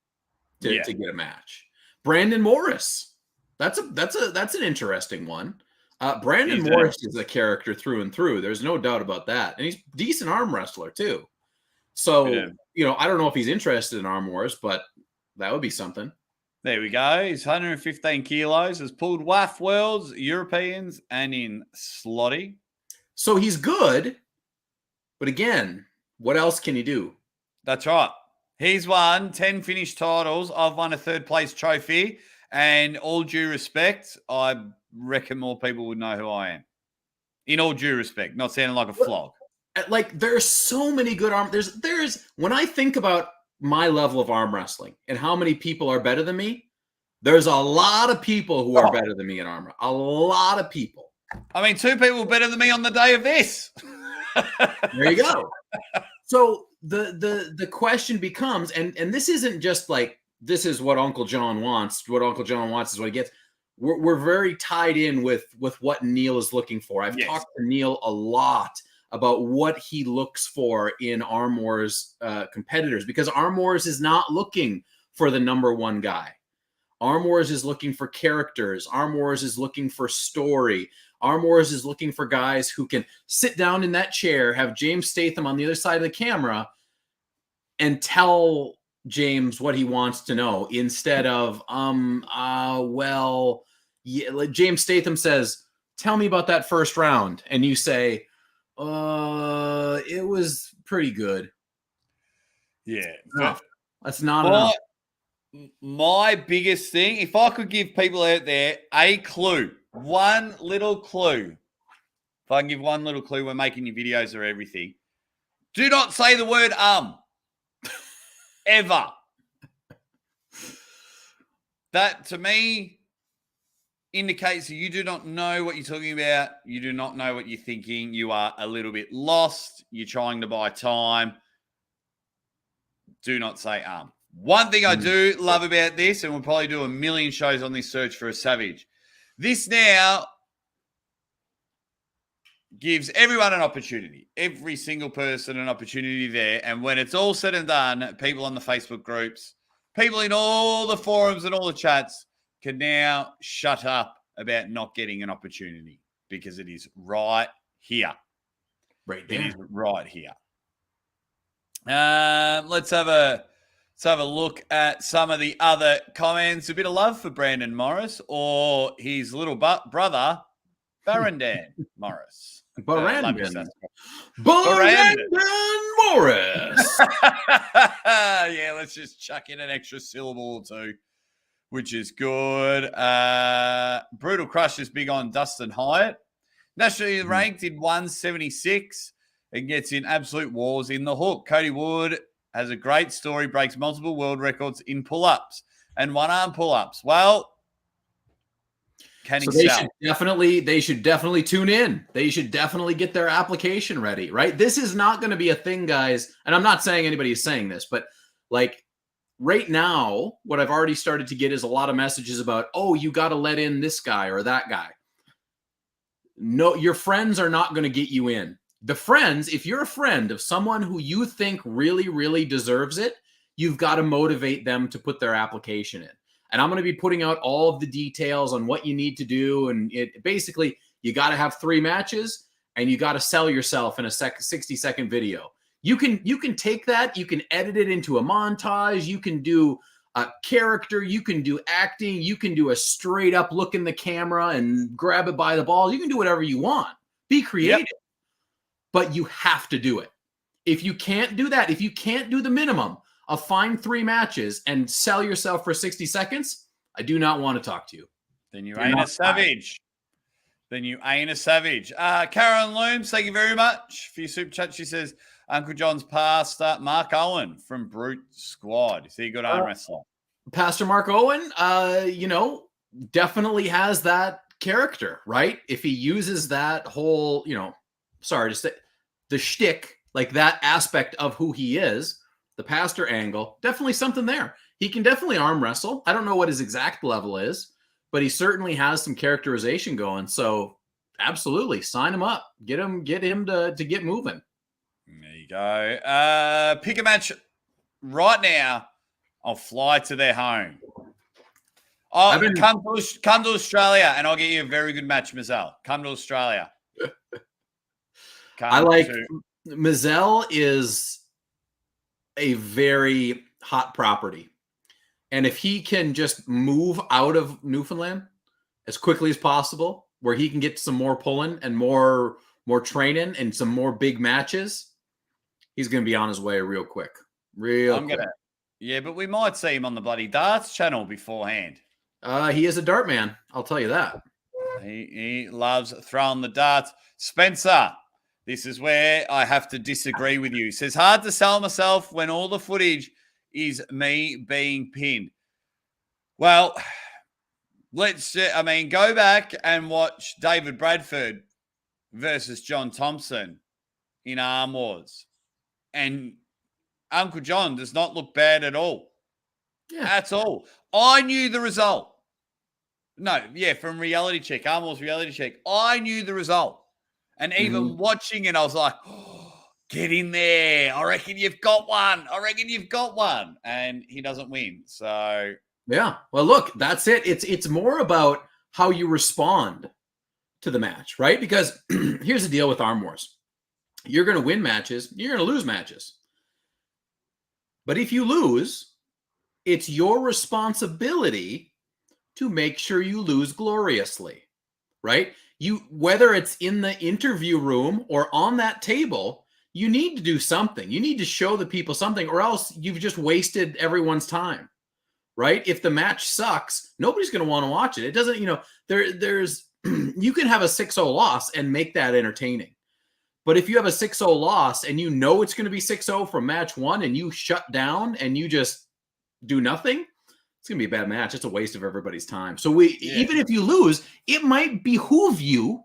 to get a match. Brandon Morris. That's an interesting one. Brandon Morris is a character through and through. There's no doubt about that. And he's a decent arm wrestler too. So, I don't know if he's interested in Arm Wars, but that would be something. There we go. He's 115 kilos, has pulled WAF Worlds, Europeans, and in Slotty. So he's good. But again, what else can he do? That's right. He's won 10 Finnish titles. I've won a third place trophy. And all due respect, I reckon more people would know who I am. In all due respect, not sounding like a flog. Like there's so many good arm. There's when I think about my level of arm wrestling and how many people are better than me, there's a lot of people who are better than me in arm. A lot of people. I mean, 2 people better than me on the day of this. There you go. So the question becomes, and this isn't just like this is what Uncle John wants. What Uncle John wants is what he gets. We're very tied in with what Neil is looking for. I've talked to Neil a lot about what he looks for in Arm Wars competitors, because Arm Wars is not looking for the number one guy. Arm Wars is looking for characters. Arm Wars is looking for story. Arm Wars is looking for guys who can sit down in that chair, have James Statham on the other side of the camera, and tell James what he wants to know instead of, like James Statham says, tell me about that first round. And you say, it was pretty good. Yeah. That's not enough. My biggest thing, if I could give people out there a clue, one little clue, if I can give one little clue when making your videos or everything, do not say the word ever. That to me indicates that you do not know what you're talking about. You do not know what you're thinking. You are a little bit lost. You're trying to buy time. Do not say One thing I do love about this, and we'll probably do a million shows on this Search for a Savage. This now gives everyone an opportunity, every single person an opportunity there. And when it's all said and done, people on the Facebook groups, people in all the forums and all the chats can now shut up about not getting an opportunity because it is right here. Right there. It is right here. Let's have a look at some of the other comments. A bit of love for Brandon Morris or his little brother, Barandan Morris. Barandon Morris. Yeah, let's just chuck in an extra syllable or two, which is good. Brutal Crush is big on Dustin Hyatt. Nationally ranked in 176 and gets in absolute wars in the hook. Cody Wood has a great story, breaks multiple world records in pull-ups and one-arm pull-ups. Well, can he sell? They should definitely tune in. They should definitely get their application ready, right? This is not going to be a thing, guys. And I'm not saying anybody is saying this, but like right now, what I've already started to get is a lot of messages about, oh, you got to let in this guy or that guy. No, your friends are not going to get you in. The friends, if you're a friend of someone who you think really, really deserves it, you've got to motivate them to put their application in. And I'm going to be putting out all of the details on what you need to do. And it basically, you got to have 3 matches and you got to sell yourself in a 60-second video. You can take that, you can edit it into a montage, you can do a character, you can do acting, you can do a straight up look in the camera and grab it by the balls. You can do whatever you want. Be creative, but you have to do it. If you can't do that, if you can't do the minimum of find 3 matches and sell yourself for 60 seconds, I do not want to talk to you. Then you ain't a savage. Then you ain't a savage. Karen Looms, thank you very much for your super chat. She says, Uncle John's pastor, Mark Owen from Brute Squad. Is he a good arm wrestler? Pastor Mark Owen, definitely has that character, right? If he uses that whole, the shtick, like that aspect of who he is, the pastor angle, definitely something there. He can definitely arm wrestle. I don't know what his exact level is, but he certainly has some characterization going. So absolutely sign him up. Get him to get moving. There you go. Pick a match right now. I'll fly to their home. Come to Australia and I'll get you a very good match, Mazel. Come to Australia. Mazel is a very hot property. And if he can just move out of Newfoundland as quickly as possible, where he can get some more pulling and more training and some more big matches, he's going to be on his way real quick. Yeah, but we might see him on the bloody darts channel beforehand. He is a dart man. I'll tell you that. He loves throwing the darts. Spencer, this is where I have to disagree with you. He says, hard to sell myself when all the footage is me being pinned. Well, go back and watch David Bradford versus John Thompson in Arm Wars. And Uncle John does not look bad at all. Yeah. At all. I knew the result. From Reality Check, Arm Wars Reality Check. I knew the result. And even watching it, I was like, get in there. I reckon you've got one. And he doesn't win. So, yeah. Well, look, that's it. It's more about how you respond to the match, right? Because here's the deal with Arm Wars. You're going to win matches. You're going to lose matches. But if you lose, it's your responsibility to make sure you lose gloriously, right? Whether it's in the interview room or on that table, you need to do something. You need to show the people something, or else you've just wasted everyone's time, right? If the match sucks, nobody's going to want to watch it. It doesn't, there's you can have a 6-0 loss and make that entertaining. But if you have a 6-0 loss and you know it's going to be 6-0 from match 1 and you shut down and you just do nothing, it's going to be a bad match. It's a waste of everybody's time. So even if you lose, it might behoove you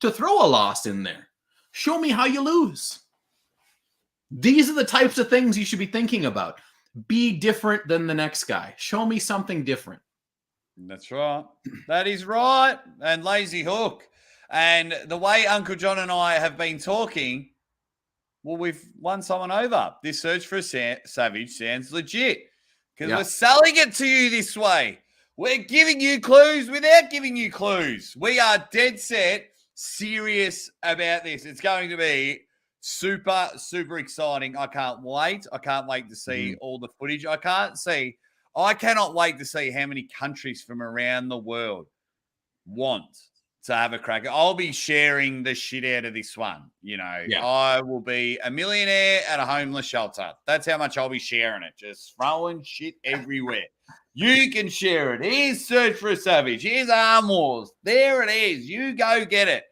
to throw a loss in there. Show me how you lose. These are the types of things you should be thinking about. Be different than the next guy. Show me something different. That's right. That is right. And Lazy Hook. And the way Uncle John and I have been talking, well, we've won someone over. This search for a savage sounds legit because we're selling it to you this way. We're giving you clues without giving you clues. We are dead set serious about this. It's going to be super, super exciting. I can't wait. I can't wait to see all the footage. I cannot wait to see how many countries from around the world want to have a crack. I'll be sharing the shit out of this one. I will be a millionaire at a homeless shelter. That's how much I'll be sharing it. Just throwing shit everywhere. You can share it. Here's Search for a Savage. Here's Arm Wars. There it is. You go get it.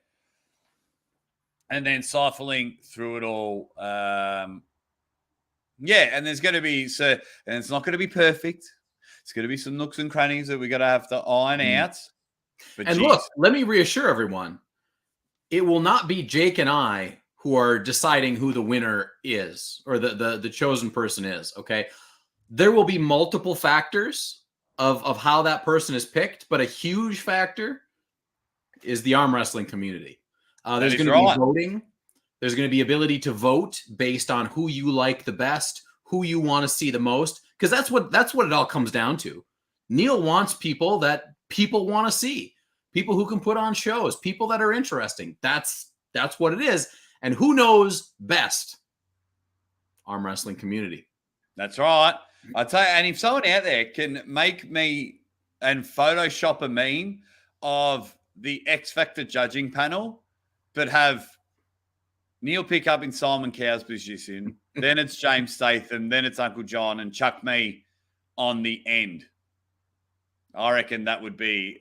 And then siphoning through it all. And there's going to be, and it's not going to be perfect. It's going to be some nooks and crannies that we're going to have to iron out. But and look, let me reassure everyone. It will not be Jake and I who are deciding who the winner is or the chosen person is, okay? There will be multiple factors of how that person is picked, but a huge factor is the arm wrestling community. There's going to be voting. There's going to be ability to vote based on who you like the best, who you want to see the most, because that's what it all comes down to. Neil wants people that people want to see, people who can put on shows, people that are interesting. That's what it is. And who knows best? Arm wrestling community. That's right. I tell you, and if someone out there can make me and Photoshop a meme of the X Factor judging panel, but have Neil pick up in Simon Cowell's position, then it's James Statham, then it's Uncle John, and chuck me on the end. I reckon that would be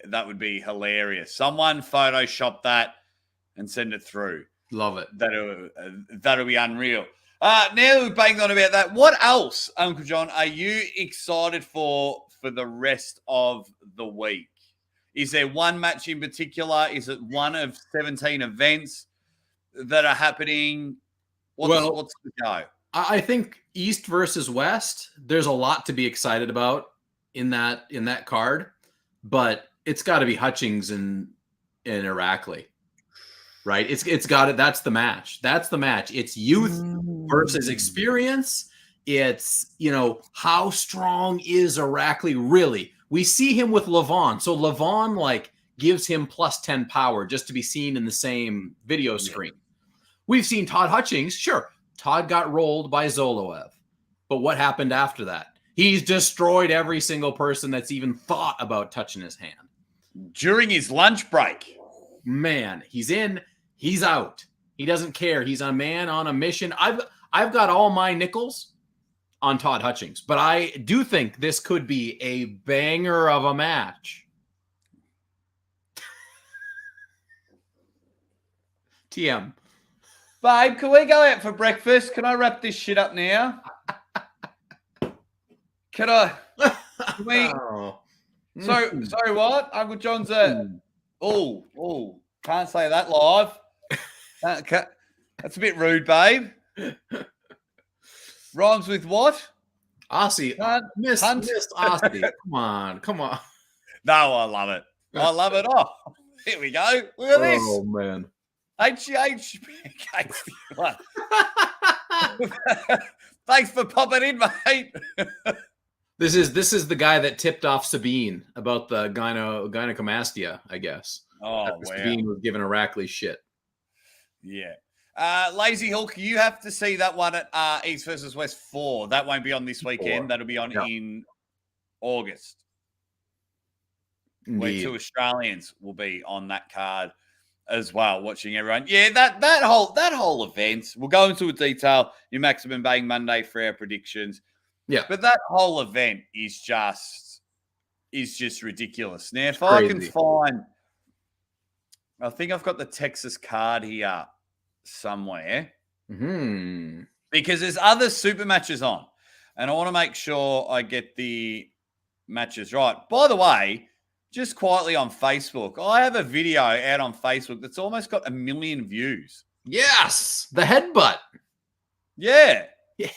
hilarious. Someone Photoshop that and send it through. Love it. That'll be unreal. Now we've banged on about that. What else, Uncle John, are you excited for the rest of the week? Is there one match in particular? Is it one of 17 events that are happening? What's the go? I think East versus West, there's a lot to be excited about in that card, but it's got to be Hutchings and Irakli. Right? It's got it. That's the match. It's youth versus experience. It's, how strong is Irakli really? We see him with Levon. So Levon gives him plus 10 power just to be seen in the same video screen. We've seen Todd Hutchings. Sure. Todd got rolled by Zoloev. But what happened after that? He's destroyed every single person that's even thought about touching his hand. During his lunch break. Man, he's in. He's out. He doesn't care. He's a man on a mission. I've got all my nickels on Todd Hutchings, but I do think this could be a banger of a match. TM. Babe, can we go out for breakfast? Can I wrap this shit up now? Can we? Sorry, what? Uncle John's can't say that live. That's a bit rude, babe. Rhymes with what? Aussie. Missed Aussie. Come on. No, I love it. Oh, here we go. Look at this. Oh, man. HGH. Thanks for popping in, mate. This is the guy that tipped off Sabine about the gynecomastia, I guess. Oh, wow. Sabine was giving Irakli shit. Yeah. Lazy Hulk, you have to see that one at East versus West 4. That won't be on this weekend. That'll be on in August. Indeed. Where 2 Australians will be on that card as well, watching everyone. Yeah, that whole event. We'll go into detail in Maximum Bang Monday for our predictions. Yeah. But that whole event is just ridiculous. Now, if Crazy. I can find, I think I've got the Texas card here somewhere. Mm-hmm. Because there's other super matches on. And I want to make sure I get the matches right. By the way, just quietly on Facebook, I have a video out on Facebook that's almost got 1 million views. Yes. The headbutt. Yeah. Yeah.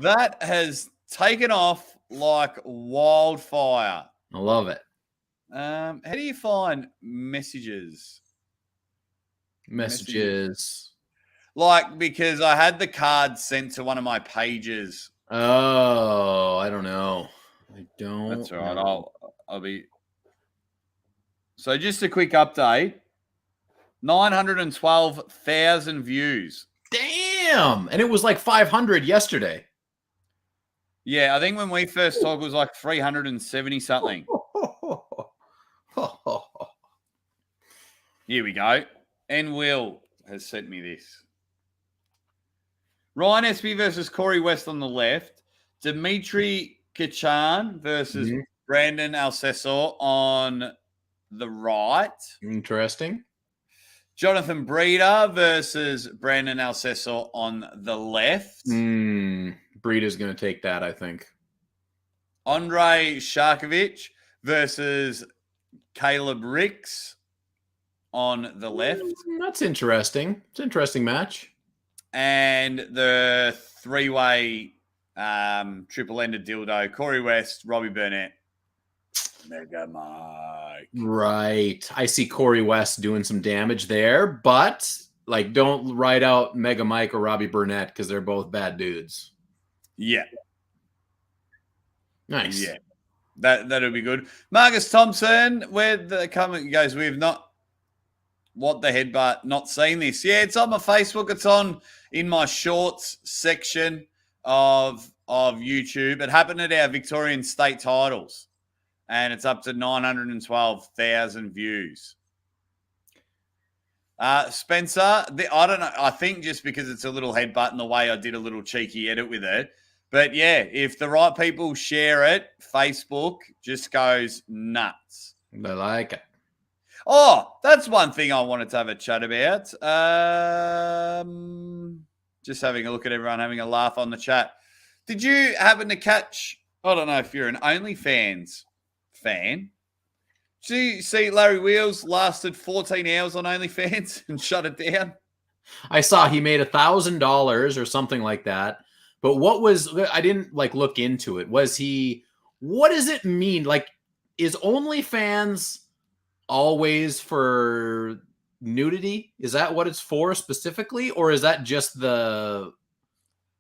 That has taken off like wildfire. I love it. How do you find messages? Messages. Like, because I had the card sent to one of my pages. Oh, I don't know. I don't That's all right. know. I'll be. So just a quick update. 912,000 views. Damn. And it was like 500 yesterday. Yeah, I think when we first talked, it was like 370 something. Here we go. And Will has sent me this. Ryan Espy versus Corey West on the left. Dimitri Kachan versus Brandon Alcesor on the right. Interesting. Jonathan Breeder versus Brandon Alcesor on the left. Breeder's going to take that, I think. Andre Sharkovich versus Caleb Ricks on the left. That's interesting. It's an interesting match. And the three-way triple-ended dildo, Corey West, Robbie Burnett, Mega Mike. Right. I see Corey West doing some damage there, but like, don't write out Mega Mike or Robbie Burnett because they're both bad dudes. Yeah. Nice. Yeah. That'll be good. Marcus Thompson, where the comment goes, we have not, what the headbutt, not seen this. Yeah, it's on my Facebook. It's on in my shorts section of YouTube. It happened at our Victorian state titles. And it's up to 912,000 views. Spencer, I don't know. I think just because it's a little headbutt and the way I did a little cheeky edit with it. But yeah, if the right people share it, Facebook just goes nuts. I like it. Oh, that's one thing I wanted to have a chat about. Just having a look at everyone having a laugh on the chat. Did you happen to catch, I don't know if you're an OnlyFans fan. Did you see Larry Wheels lasted 14 hours on OnlyFans and shut it down? I saw he made $1,000 or something like that. But what was, I didn't like look into it. Was he, what does it mean? Like, is OnlyFans always for nudity? Is that what it's for specifically? Or is that just the...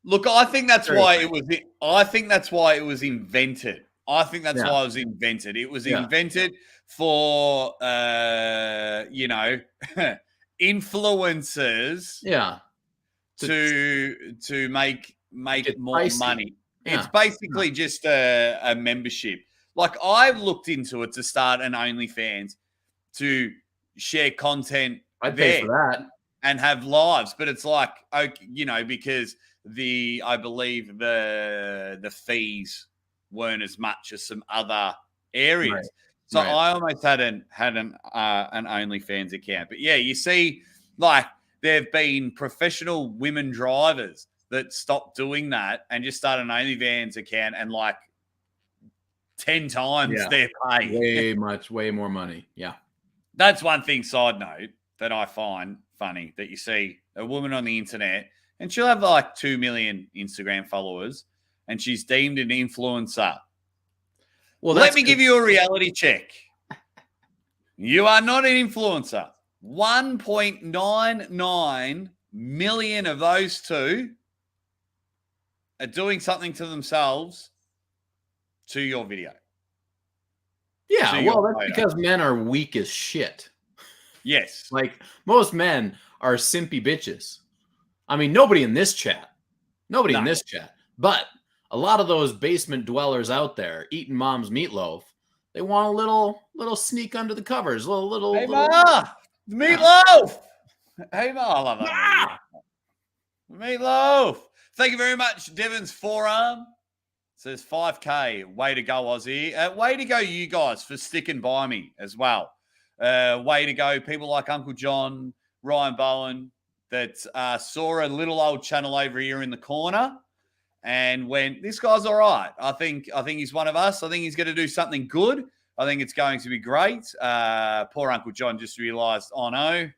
Look, I think that's why it was, I think that's why it was invented. I think that's why it was invented. It was invented for, influencers. Yeah. To make more pricey. money. Yeah. It's basically just a membership. Like, I've looked into it to start an OnlyFans to share content. I'd pay for that and have lives, but it's like, okay, because I believe the fees weren't as much as some other areas. Right. So I almost had an OnlyFans account. But yeah, you see, like, there have been professional women drivers that stopped doing that and just started an OnlyFans account and like 10 times their pay. Way more money. Yeah. That's one thing, side note, that I find funny, that you see a woman on the internet and she'll have like 2 million Instagram followers and she's deemed an influencer. Well, let me give you a reality check. You are not an influencer. 1.99 million of those two are doing something to themselves to your video. Yeah, well, that's because men are weak as shit. Yes. Like, most men are simpy bitches. I mean, nobody in this chat. But a lot of those basement dwellers out there eating mom's meatloaf, they want a little sneak under the covers. Hey, Ma! Meatloaf! Hey, Ma! I love that. Meatloaf! Thank you very much, Devon's Forearm. Says 5K. Way to go, Aussie. Way to go, you guys, for sticking by me as well. Way to go, people like Uncle John, Ryan Bowen, that saw a little old channel over here in the corner and went, this guy's all right. I think he's one of us. I think he's going to do something good. I think it's going to be great. Poor Uncle John just realised, oh no,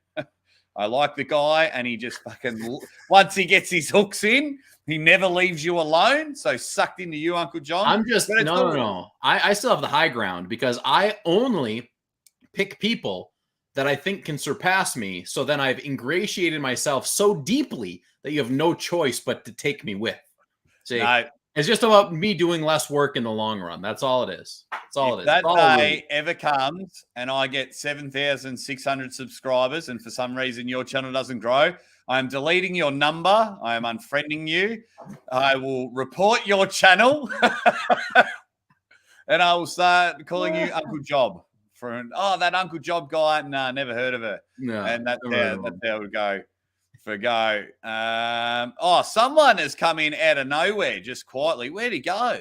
I like the guy, and he just fucking once he gets his hooks in, he never leaves you alone. So sucked into you, Uncle John. I'm just no. I still have the high ground because I only pick people that I think can surpass me. So then I've ingratiated myself so deeply that you have no choice but to take me with. See, No. It's just about me doing less work in the long run. That's all it is. That's all it is. If that day ever comes and I get 7,600 subscribers and for some reason your channel doesn't grow, I'm deleting your number. I am unfriending you. I will report your channel and I will start calling you Uncle Job. That Uncle Job guy. Nah, never heard of it. No, and that's how it would go. Someone has come in out of nowhere just quietly. Where'd he go?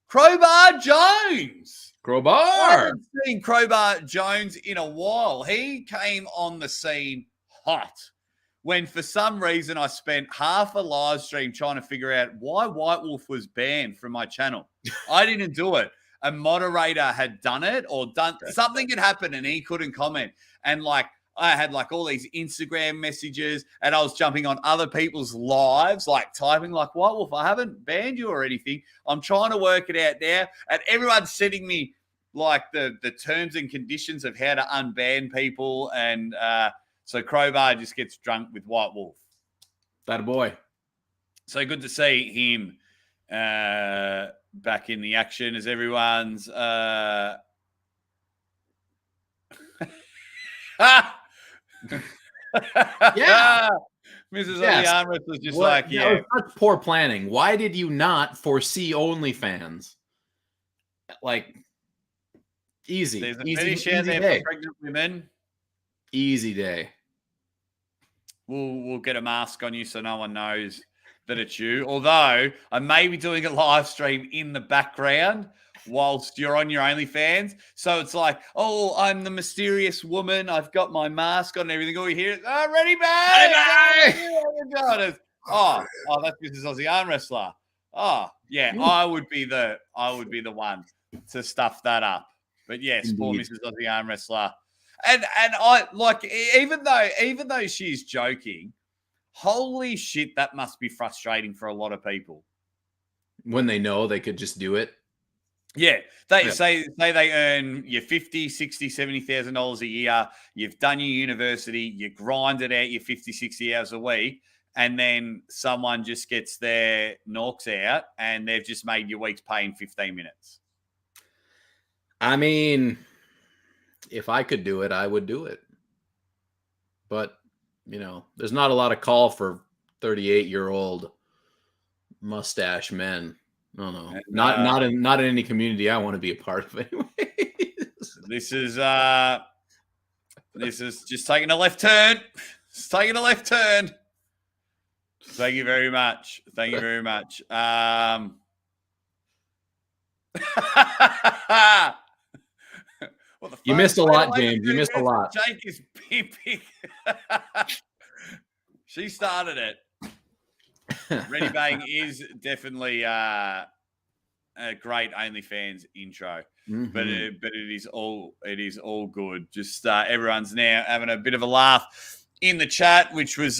Crowbar Jones. I haven't seen Crowbar Jones in a while. He came on the scene hot when for some reason I spent half a live stream trying to figure out why White Wolf was banned from my channel. I didn't do it. A moderator had done it or something had happened and he couldn't comment. And I had all these Instagram messages and I was jumping on other people's lives, typing White Wolf, I haven't banned you or anything. I'm trying to work it out now. And everyone's sending me the terms and conditions of how to unban people. And so Crowbar just gets drunk with White Wolf. That a boy. So good to see him back in the action as everyone's yeah. Mrs. Yes. Armwrestling was just such poor planning. Why did you not foresee OnlyFans? Easy. There's a easy there day. For pregnant women. Easy day. We'll get a mask on you so no one knows that it's you. Although I may be doing a live stream in the background whilst you're on your OnlyFans. So it's I'm the mysterious woman. I've got my mask on and everything. All you hear is, ready, babe! Oh, that's Mrs. Aussie Arm Wrestler. Oh, yeah, I would be the one to stuff that up. But yes, Indeed. Poor Mrs. Aussie Arm Wrestler. And I even though she's joking, holy shit, that must be frustrating for a lot of people. When they know they could just do it. Yeah, they say they earn your $50,000, $60,000, $70,000 a year. You've done your university, you grinded out your 50, 60 hours a week, and then someone just gets their knocks out and they've just made your week's pay in 15 minutes. I mean, if I could do it, I would do it. But, there's not a lot of call for 38-year-old mustache men. No. And, not in any community I want to be a part of anyway. This is just taking a left turn. It's taking a left turn. Thank you very much. What the fuck? You missed a lot, James. You missed a lot. Jake is peeping. She started it. Ready Bang is definitely a great OnlyFans intro, but it is all good. Just everyone's now having a bit of a laugh in the chat, which was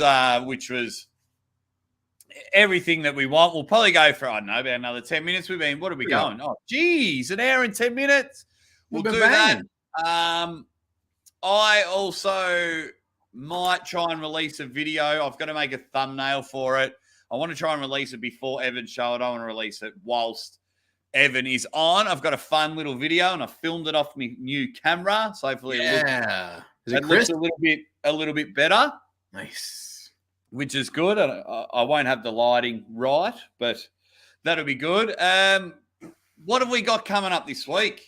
everything that we want. We'll probably go for about another 10 minutes. What are we going? Oh, geez, an hour and 10 minutes. We'll do that. I also might try and release a video. I've got to make a thumbnail for it. I want to try and release it before Evan's show. I don't want to release it whilst Evan is on. I've got a fun little video and I filmed it off my new camera. So hopefully it looks a little bit better. Nice. Which is good. I won't have the lighting right, but that'll be good. What have we got coming up this week?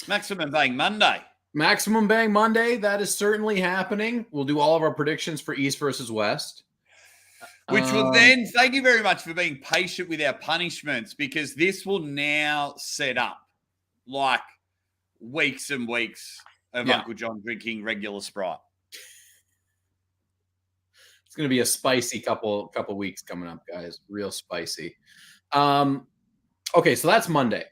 Maximum Bang Monday. Maximum Bang Monday. That is certainly happening. We'll do all of our predictions for East versus West. Which will then, thank you very much for being patient with our punishments, because this will now set up weeks and weeks of Uncle John drinking regular Sprite. It's going to be a spicy couple weeks coming up, guys. Real spicy. Okay, so that's Monday.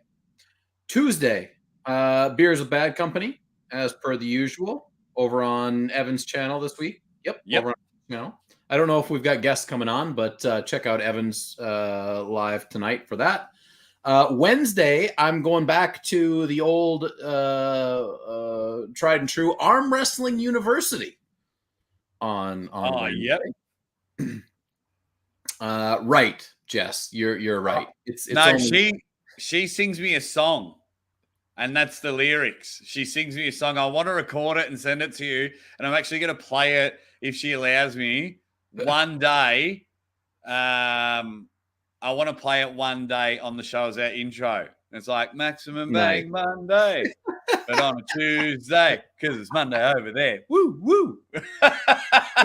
Tuesday, Beers with Bad Company, as per the usual, over on Evan's channel this week. Yep. Yep. Over on the channel. I don't know if we've got guests coming on, but check out Evan's live tonight for that. Wednesday, I'm going back to the old tried and true Arm Wrestling University on Wednesday. Yep. Right, Jess, you're right. It's no, only... she sings me a song, and that's the lyrics. She sings me a song. I want to record it and send it to you, and I'm actually going to play it if she allows me one day. I want to play it one day on the show as our intro. It's like Maximum Bang Monday, but on a Tuesday because it's Monday over there. Woo, woo.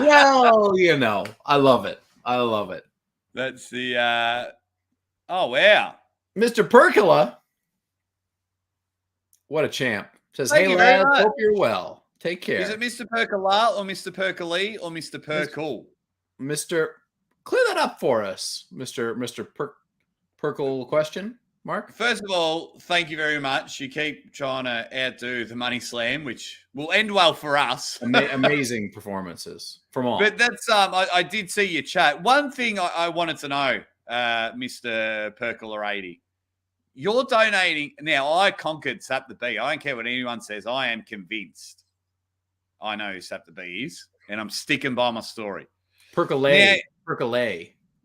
Well, you know, I love it. I love it. That's the, oh, wow. Mr. Percola. What a champ. Says, Thank hey, lads, hope you're well. Take care. Is it Mr. Percola or Mr. Percoli or Mr. Perkle? Mr. Clear that up for us, Mr. Perkle question mark. First of all, thank you very much. You keep trying to outdo the Money Slam, which will end well for us. Amazing performances from all. But that's I did see your chat. One thing I wanted to know, Mr. Perkle 80. You're donating now. I conquered Sap the Bee. I don't care what anyone says. I am convinced. I know who Sap the Bee is, and I'm sticking by my story. Percolate.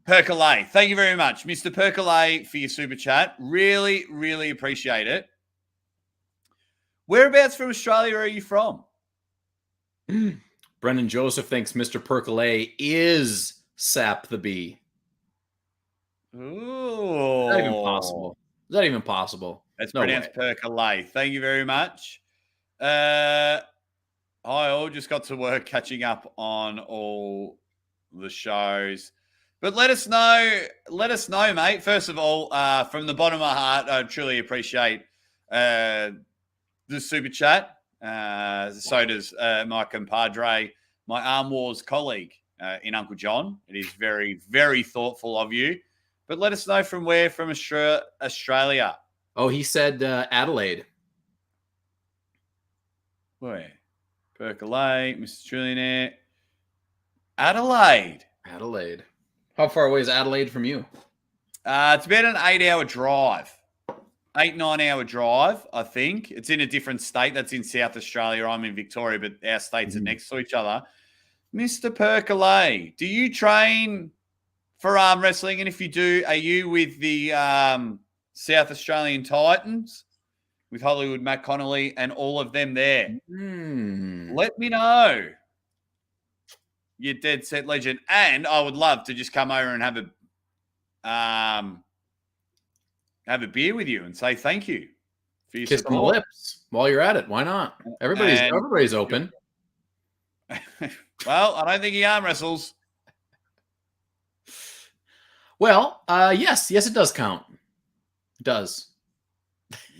Thank you very much, Mr. Percolate, for your super chat. Really, really appreciate it. Whereabouts from Australia are you from? Brendan Joseph thinks Mr. Percolate is Sap the Bee. Ooh. Is that even possible? Is that even possible? That's pronounced Percolate. Thank you very much. I all just got to work catching up on all the shows. But let us know, mate. First of all, from the bottom of my heart, I truly appreciate the super chat. So does my compadre, my Arm Wars colleague in Uncle John. It is very, very thoughtful of you. But let us know from where from Australia. Oh, he said Adelaide. Where? Percolate, Mr. Trillionaire. Adelaide. How far away is Adelaide from you? It's about an 8-hour drive. 8-9-hour drive, I think. It's in a different state. That's in South Australia. I'm in Victoria, but our states are next to each other. Mr. Percolate, do you train for arm wrestling? And if you do, are you with the South Australian Titans? With Hollywood Matt Connolly and all of them there? Let me know. You're dead set legend. And I would love to just come over and have a beer with you and say thank you for your kiss support. on the lips while you're at it. Why not? Everybody's open. Well, I don't think he arm wrestles. Well, yes, it does count. It does.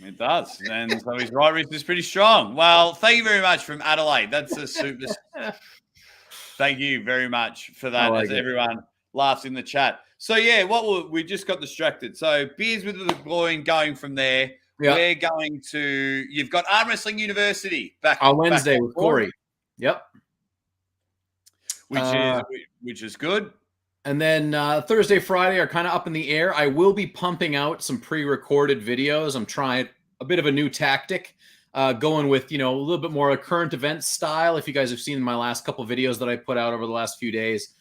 It does. And so his right wrist is pretty strong. Well, thank you very much from Adelaide. That's a super. Thank you very much for that, as everyone laughs in the chat. So, yeah, we just got distracted. So, beers with the boy going from there. Yep. We're going to, you've got Arm Wrestling University back on Wednesday with Corey. Yep. Which is good. And then Thursday, Friday are kind of up in the air. I will be pumping out some pre-recorded videos. I'm trying a bit of a new tactic. Going with, a little bit more a current event style. If you guys have seen my last couple videos that I put out over the last few days,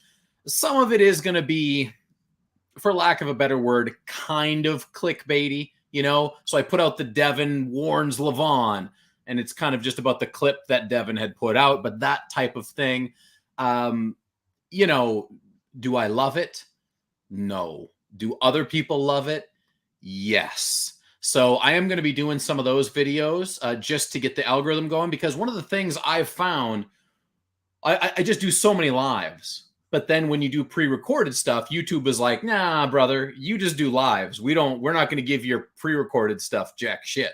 some of it is going to be, for lack of a better word, kind of clickbaity, So I put out the Devin warns Levon, and it's kind of just about the clip that Devin had put out, but that type of thing. Do I love it? No. Do other people love it? Yes. So I am going to be doing some of those videos just to get the algorithm going, because one of the things I've found, I just do so many lives. But then when you do pre-recorded stuff, YouTube is like, nah, brother, you just do lives. we're not going to give your pre-recorded stuff jack shit.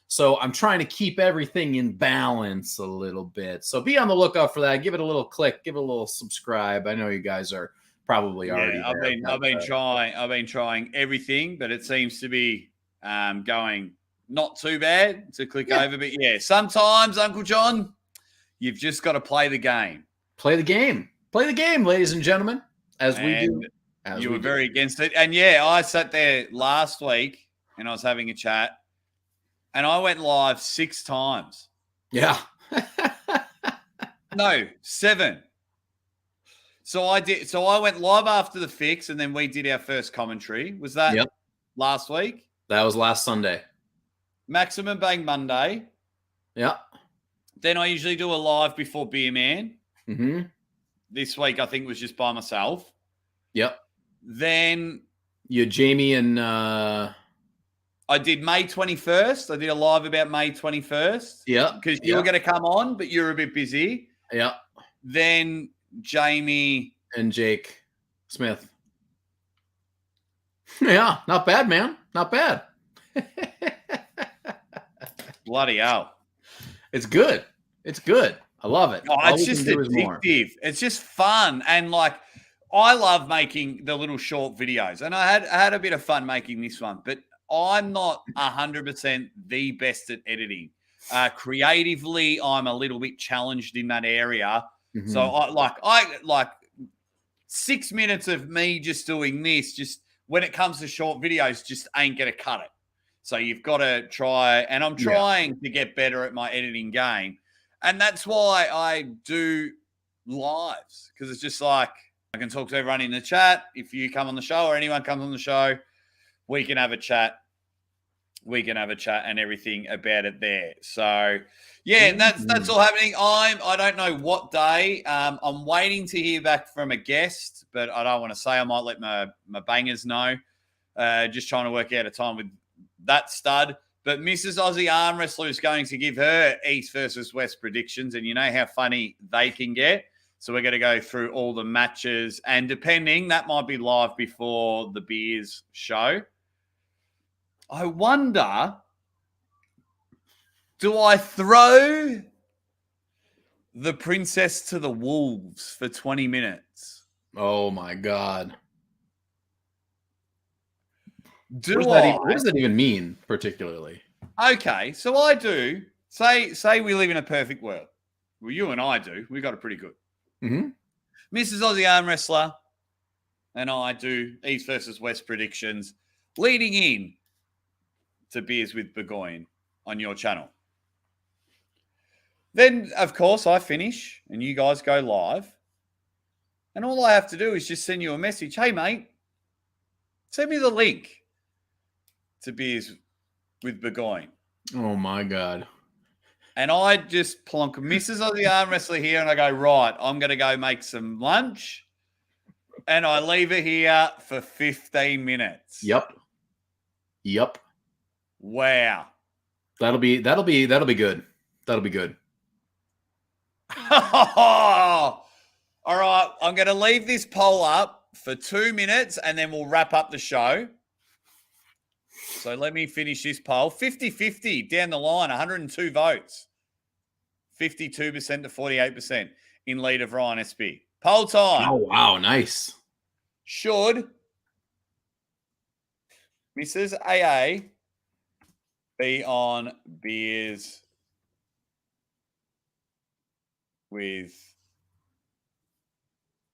So I'm trying to keep everything in balance a little bit. So be on the lookout for that. Give it a little click. Give it a little subscribe. I know you guys are probably already there. I've been trying everything, but it seems to be going not too bad to click over. But yeah, sometimes, Uncle John, you've just got to play the game. Play the game. Play the game, ladies and gentlemen, as we do. You were very against it. And yeah, I sat there last week and I was having a chat and I went live 6 times. Yeah. No, 7. So I went live after the fix and then we did our first commentary. Was that last week? That was last Sunday. Maximum Bang Monday. Yeah. Then I usually do a live before Beer Man. Mm-hmm. This week I think was just by myself. Yep. Then you, Jamie, and I did May 21st. I did a live about May 21st. Yeah. Because you were going to come on, but you were a bit busy. Yeah. Then Jamie and Jake Smith. Yeah, not bad, man. Not bad. Bloody hell. It's good. It's good. I love it. Oh, it's just addictive. It's just fun. And like, I love making the little short videos. And I had a bit of fun making this one, but I'm not 100% the best at editing. Creatively, I'm a little bit challenged in that area. Mm-hmm. So I like 6 minutes of me just doing this, just when it comes to short videos, just ain't going to cut it. So you've got to try, and I'm trying to get better at my editing game. And that's why I do lives, because it's just like I can talk to everyone in the chat. If you come on the show or anyone comes on the show, we can have a chat. We can have a chat and everything about it there. So, yeah, and that's all happening. I don't know what day. I'm waiting to hear back from a guest, but I don't want to say. I might let my bangers know. Just trying to work out a time with that stud. But Mrs. Aussie Arm Wrestler is going to give her East versus West predictions, and you know how funny they can get. So we're going to go through all the matches, and depending, that might be live before the Beers show. I wonder, do I throw the princess to the wolves for 20 minutes? Oh, my God. What does that even mean, particularly? Okay, so I do. Say we live in a perfect world. Well, you and I do. We got it pretty good. Mm-hmm. Mrs. Aussie Arm Wrestler and I do East versus West predictions leading in to Beers with Burgoyne on your channel. Then, of course, I finish and you guys go live. And all I have to do is just send you a message. Hey, mate, send me the link to Beers with Burgoyne. Oh, my God. And I just plonk Mrs. Aussie Arm Wrestler here and I go, right, I'm going to go make some lunch. And I leave her here for 15 minutes. Yep. Wow. That'll be good. That'll be good. All right. I'm going to leave this poll up for 2 minutes and then we'll wrap up the show. So let me finish this poll. 50-50 down the line, 102 votes. 52% to 48% in lead of Ryan SB. Poll time. Oh, wow. Nice. Should Mrs. AA be on Beers with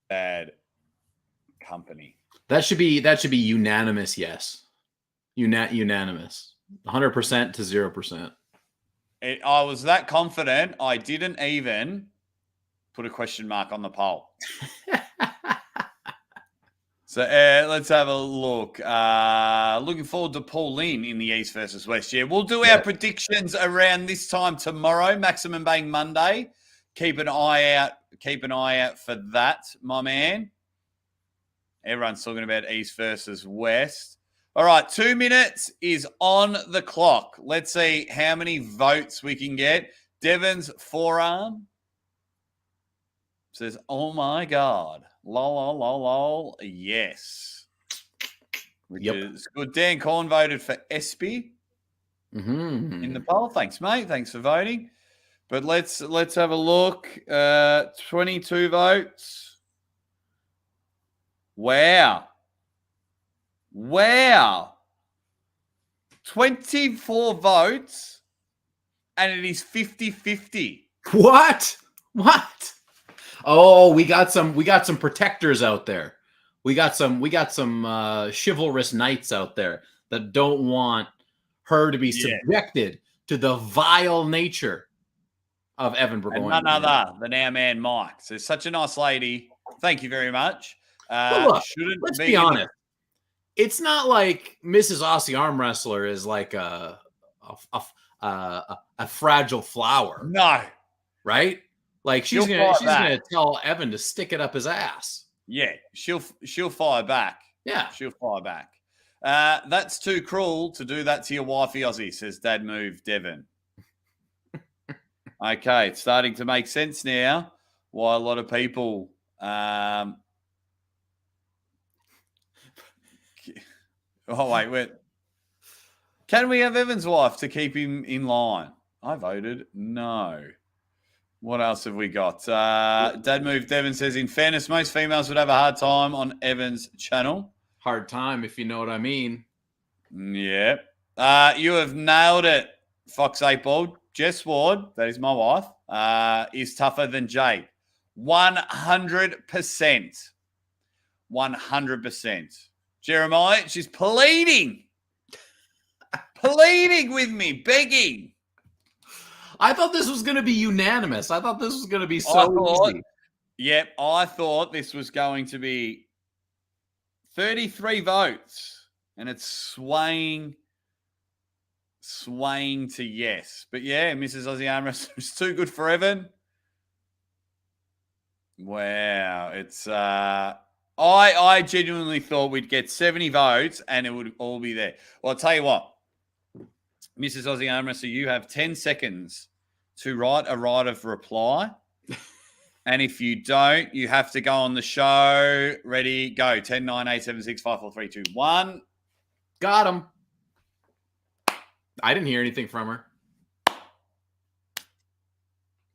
Bad Company? That should be unanimous. Yes, unanimous. 100% to 0%. I was that confident. I didn't even put a question mark on the poll. So let's have a look. Looking forward to Paul Lynn in the East versus West. Yeah, we'll do our predictions around this time tomorrow, Maximum Bang Monday. Keep an eye out for that, my man. Everyone's talking about East versus West. All right, 2 minutes is on the clock. Let's see how many votes we can get. Devon's forearm says, oh my God. Lol. Yes. Which is good. Dan Corn voted for Espy in the poll. Thanks, mate. Thanks for voting. But let's have a look. 22 votes. Wow. 24 votes, and it is 50-50. What? Oh, we got some protectors out there. We got some chivalrous knights out there that don't want her to be subjected to the vile nature of Evan Burgoyne. And none other than our man Mike. So such a nice lady. Thank you very much. Look, let's be honest. It's not like Mrs. Aussie Arm Wrestler is like a fragile flower. No. Right? Like she's gonna tell Evan to stick it up his ass. Yeah, she'll fire back. Yeah, she'll fire back. That's too cruel to do that to your wifey, Aussie, says Dad Move Devon. Okay, it's starting to make sense now why a lot of people oh wait. Can we have Evan's wife to keep him in line? I voted no. What else have we got? Dad Move Devon says, in fairness, most females would have a hard time on Evan's channel. Hard time, if you know what I mean. Yep. You have nailed it, Fox 8 Ball. Jess Ward, that is my wife, is tougher than Jade. 100%. 100%. Jeremiah, she's pleading with me, begging. I thought this was going to be unanimous. I thought this was going to be so easy. Yep, I thought this was going to be 33 votes, and it's swaying to yes. But yeah, Mrs. Aussie Arm Wrestler is too good for Evan. Wow, it's I genuinely thought we'd get 70 votes and it would all be there. Well, I'll tell you what, Mrs. Aussie Arm Wrestler, you have 10 seconds to write a right of reply. And if you don't, you have to go on the show. Ready, go. 10, 9, 8, 7, 6, 5, 4, 3, 2, 1. Got him. I didn't hear anything from her.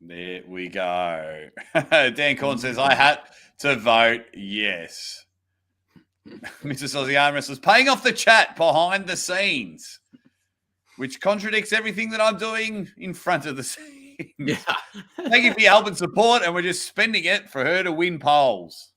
There we go. Dan Corn says, I had to vote yes. Mrs. Aussie Arm Wrestler's paying off the chat behind the scenes, which contradicts everything that I'm doing in front of the scenes. Yeah. Thank you for your help and support, and we're just spending it for her to win polls.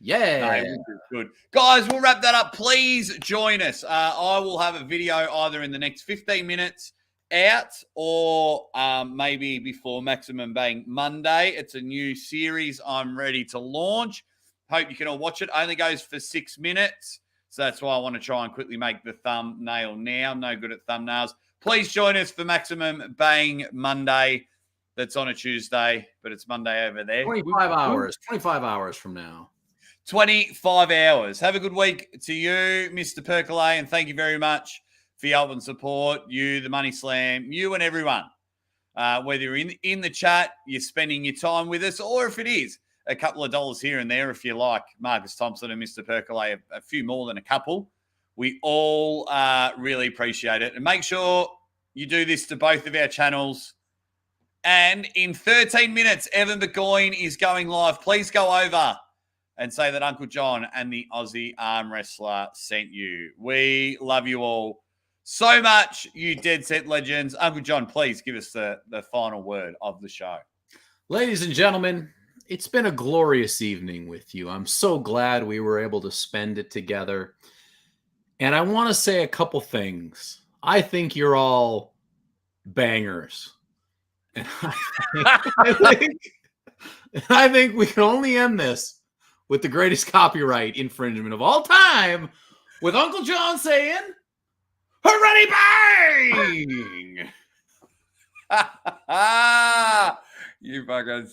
Yeah. No, good. Guys, we'll wrap that up. Please join us. I will have a video either in the next 15 minutes out or maybe before Maximum Bang Monday. It's a new series I'm ready to launch. Hope you can all watch it. Only goes for 6 minutes. So that's why I want to try and quickly make the thumbnail now. I'm no good at thumbnails. Please join us for Maximum Bang Monday. That's on a Tuesday, but it's Monday over there. 25 hours. 25 hours from now. 25 hours. Have a good week to you, Mr. Percolay, and thank you very much for your help and support. You, the Money Slam, you and everyone. Whether you're in the chat, you're spending your time with us, or if it is a couple of dollars here and there, if you like Marcus Thompson and Mr. Percolay, a few more than a couple. We all really appreciate it. And make sure you do this to both of our channels. And in 13 minutes, Evan Burgoyne is going live. Please go over and say that Uncle John and the Aussie Arm Wrestler sent you. We love you all so much, you Dead Set legends. Uncle John, please give us the final word of the show. Ladies and gentlemen, it's been a glorious evening with you. I'm so glad we were able to spend it together. And I want to say a couple things. I think you're all bangers. And I think we can only end this with the greatest copyright infringement of all time, with Uncle John saying, "Hooray, bang!" You fucking son of